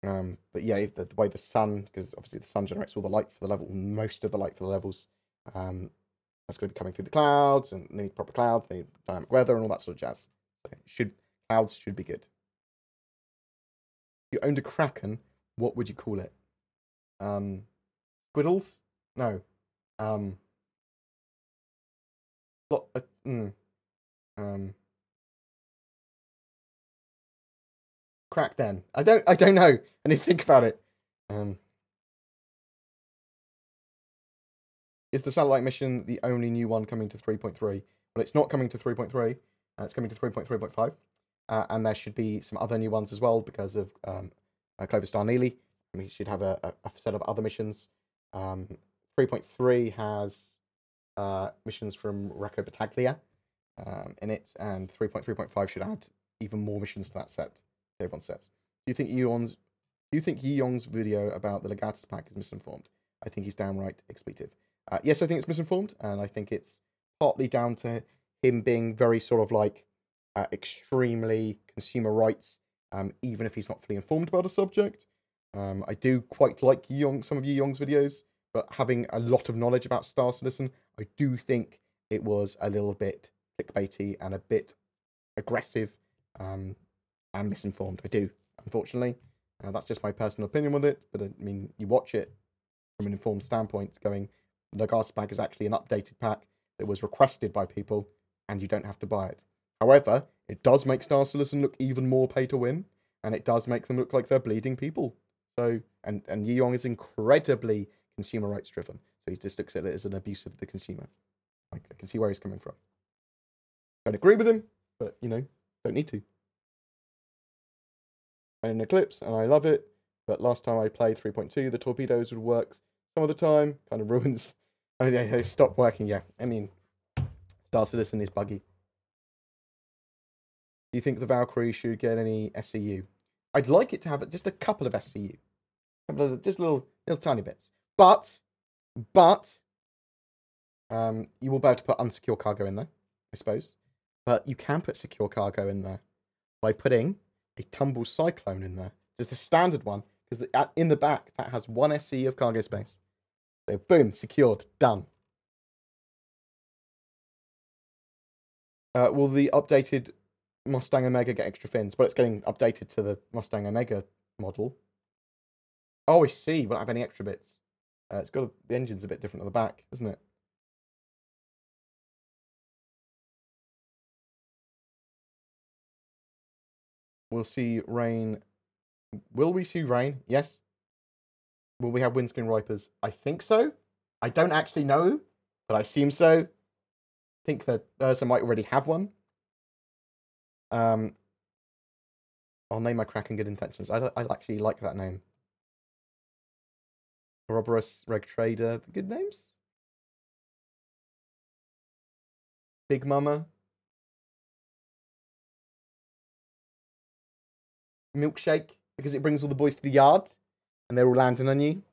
But yeah, the way the sun, because obviously the sun generates all the light for the level, most of the light for the levels. That's going to be coming through the clouds, and they need proper clouds, they need dynamic weather, and all that sort of jazz. So clouds should be good. If you owned a Kraken, what would you call it? Squiddles? No. Crack then. I don't know. I need to think about it. Is the satellite mission the only new one coming to 3.3? Well, it's not coming to 3.3. It's coming to 3.3.5. And there should be some other new ones as well because of Clover Star Neely. We should have a set of other missions. 3.3 has missions from Rocco Battaglia in it, and 3.3.5 should add even more missions to that set. Everyone says. Do you think Yeong's video about the Legatus pack is misinformed? I think he's downright expletive. Yes, I think it's misinformed, and I think it's partly down to him being very sort of like extremely consumer rights, even if he's not fully informed about a subject. I do quite like some of Yeong's videos, but having a lot of knowledge about Star Citizen, I do think it was a little bit clickbaity and a bit aggressive and misinformed. I do, unfortunately. That's just my personal opinion with it, but I mean, you watch it from an informed standpoint, going, the Legatus pack is actually an updated pack that was requested by people, and you don't have to buy it. However, it does make Star Citizen look even more pay to win, and it does make them look like they're bleeding people. So, and Yeong is incredibly consumer rights driven. So he just looks at it as an abuse of the consumer. I can see where he's coming from. Don't agree with him, but, you know, don't need to. I'm in Eclipse, and I love it, but last time I played 3.2, the torpedoes would work some of the time, kind of ruins. I mean, they stopped working, yeah. I mean, Star Citizen is buggy. Do you think the Valkyrie should get any SCU? I'd like it to have just a couple of SCU. Just little tiny bits. But, you will be able to put unsecure cargo in there, I suppose. But you can put secure cargo in there by putting a tumble cyclone in there. Just a standard one, because in the back, that has 1 SCU of cargo space. So, boom, secured, done. Will the updated Mustang Omega get extra fins? Well, it's getting updated to the Mustang Omega model. Oh, I see. Won't have any extra bits. It's got the engine's a bit different at the back, isn't it? We'll see rain. Will we see rain? Yes. Will we have windscreen wipers? I think so. I don't actually know, but I assume so. I think that Ursa might already have one. I'll name my Kraken Good Intentions. I actually like that name. Ouroboros, Reg Trader, the good names. Big Mama. Milkshake, because it brings all the boys to the yard, and they're all landing on you.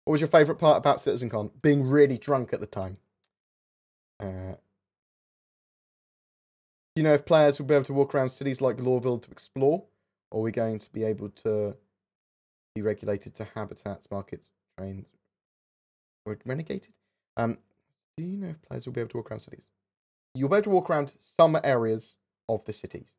What was your favourite part about CitizenCon? Being really drunk at the time. Do you know if players will be able to walk around cities like Lawville to explore? Or are we going to be able to be regulated to habitats, markets, trains, or renegated? Do you know if players will be able to walk around cities? You'll be able to walk around some areas of the cities.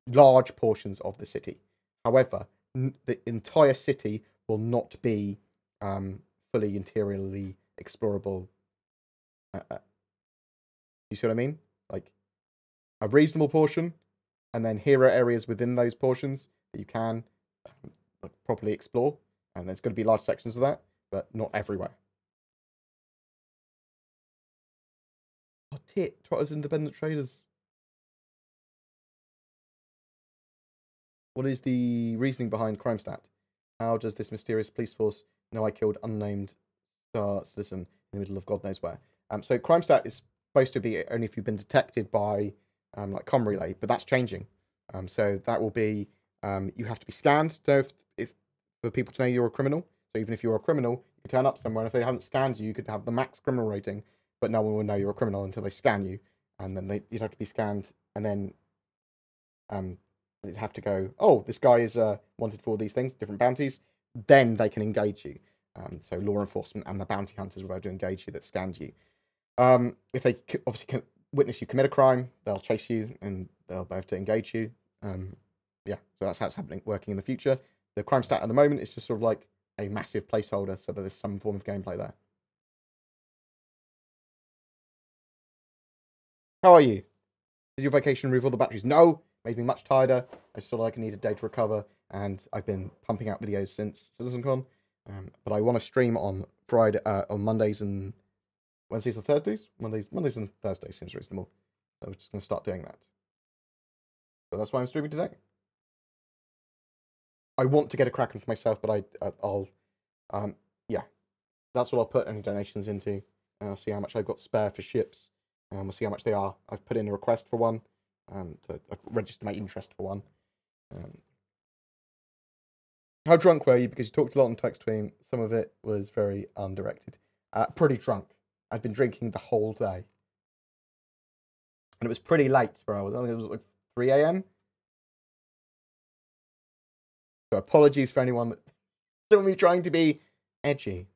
Large portions of the city. However, the entire city will not be fully interiorly explorable. You see what I mean? Like, a reasonable portion, and then here are areas within those portions that you can properly explore, and there's going to be large sections of that, but not everywhere. Oh, Trotters independent traders. What is the reasoning behind CrimeStat? How does this mysterious police force know I killed unnamed Star Citizen in the middle of God knows where? So CrimeStat is supposed to be only if you've been detected by like Com Relay, but that's changing. So that will be you have to be scanned to know if for people to know you're a criminal. So even if you're a criminal, you turn up somewhere, and if they haven't scanned you, you could have the max criminal rating, but no one will know you're a criminal until they scan you, and then you'd have to be scanned, and then they'd have to go, oh, this guy is wanted for all these things, different bounties. Then they can engage you. So law enforcement and the bounty hunters will be able to engage you that scanned you. If they obviously witness you commit a crime, they'll chase you and they'll be able to engage you. Yeah, so that's how it's happening, working in the future. The crime stat at the moment is just sort of like a massive placeholder so that there's some form of gameplay there. How are you? Did your vacation remove all the batteries? No, made me much tireder. I just felt like I needed a day to recover, and I've been pumping out videos since CitizenCon. But I want to stream on Friday, on Mondays and Wednesdays and Thursdays. Mondays and Thursdays seems reasonable. So we're just going to start doing that. So that's why I'm streaming today. I want to get a Kraken for myself, but I'll yeah, that's what I'll put any donations into. And I'll see how much I've got spare for ships. We'll see how much they are. I've put in a request for one, to register my interest for one. How drunk were you? Because you talked a lot on text between. Some of it was very undirected. Pretty drunk. I'd been drinking the whole day. And it was pretty late where I was. I think it was like 3 a.m. So apologies for anyone that saw me trying to be edgy.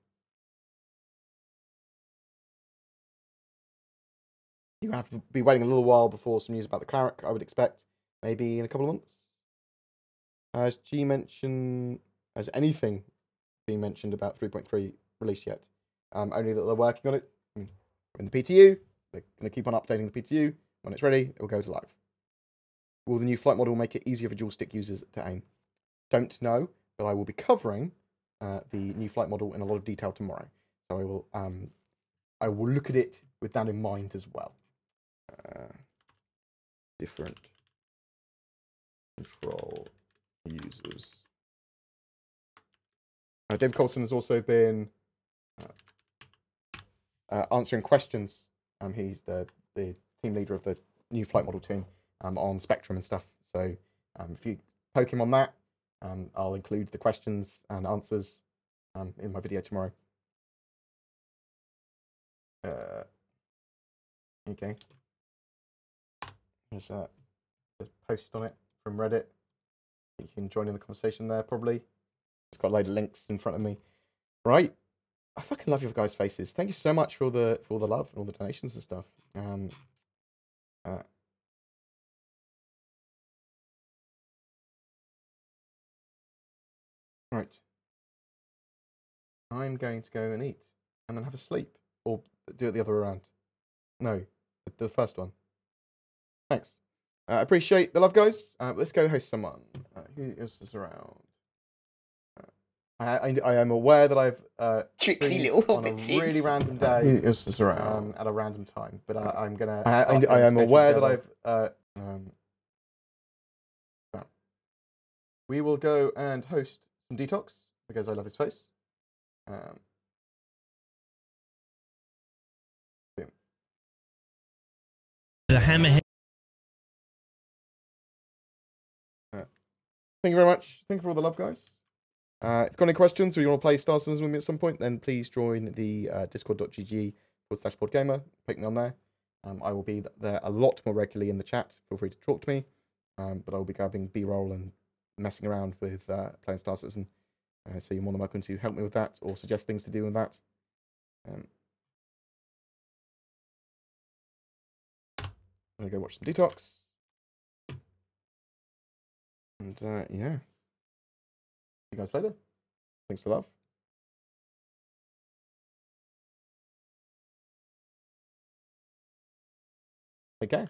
You have to be waiting a little while before some news about the Cleric, I would expect. Maybe in a couple of months. Has anything been mentioned about 3.3 release yet? Only that they're working on it. In the PTU, they're going to keep on updating the PTU. When it's ready, it will go to live. Will the new flight model make it easier for dual stick users to aim? Don't know, but I will be covering the new flight model in a lot of detail tomorrow. So I will look at it with that in mind as well. Different control users. Dave Colson has also been answering questions. He's the team leader of the new flight model team on Spectrum and stuff. So if you poke him on that, I'll include the questions and answers in my video tomorrow. Okay. There's a post on it from Reddit. You can join in the conversation there, probably. It's got a load of links in front of me. Right. I fucking love your guys' faces. Thank you so much for all the love and all the donations and stuff. Right. I'm going to go and eat and then have a sleep. Or do it the other way around. No, the first one. Thanks. I appreciate the love, guys. Let's go host someone. Who is this around? I am aware that I've tricksy little on a hobbitses. really random day. Who is this around? At a random time, but I'm gonna. I am aware that I've. We will go and host some detox because I love his face. The hammerhead. Thank you very much. Thank you for all the love, guys. If you've got any questions or you want to play Star Citizen with me at some point, then please join the discord.gg/BoredGamer. Pick me on there. I will be there a lot more regularly in the chat. Feel free to talk to me. But I will be grabbing B-roll and messing around with playing Star Citizen. So you're more than welcome to help me with that or suggest things to do with that. I'm going to go watch some detox. And yeah. See you guys later. Thanks for love. Take care.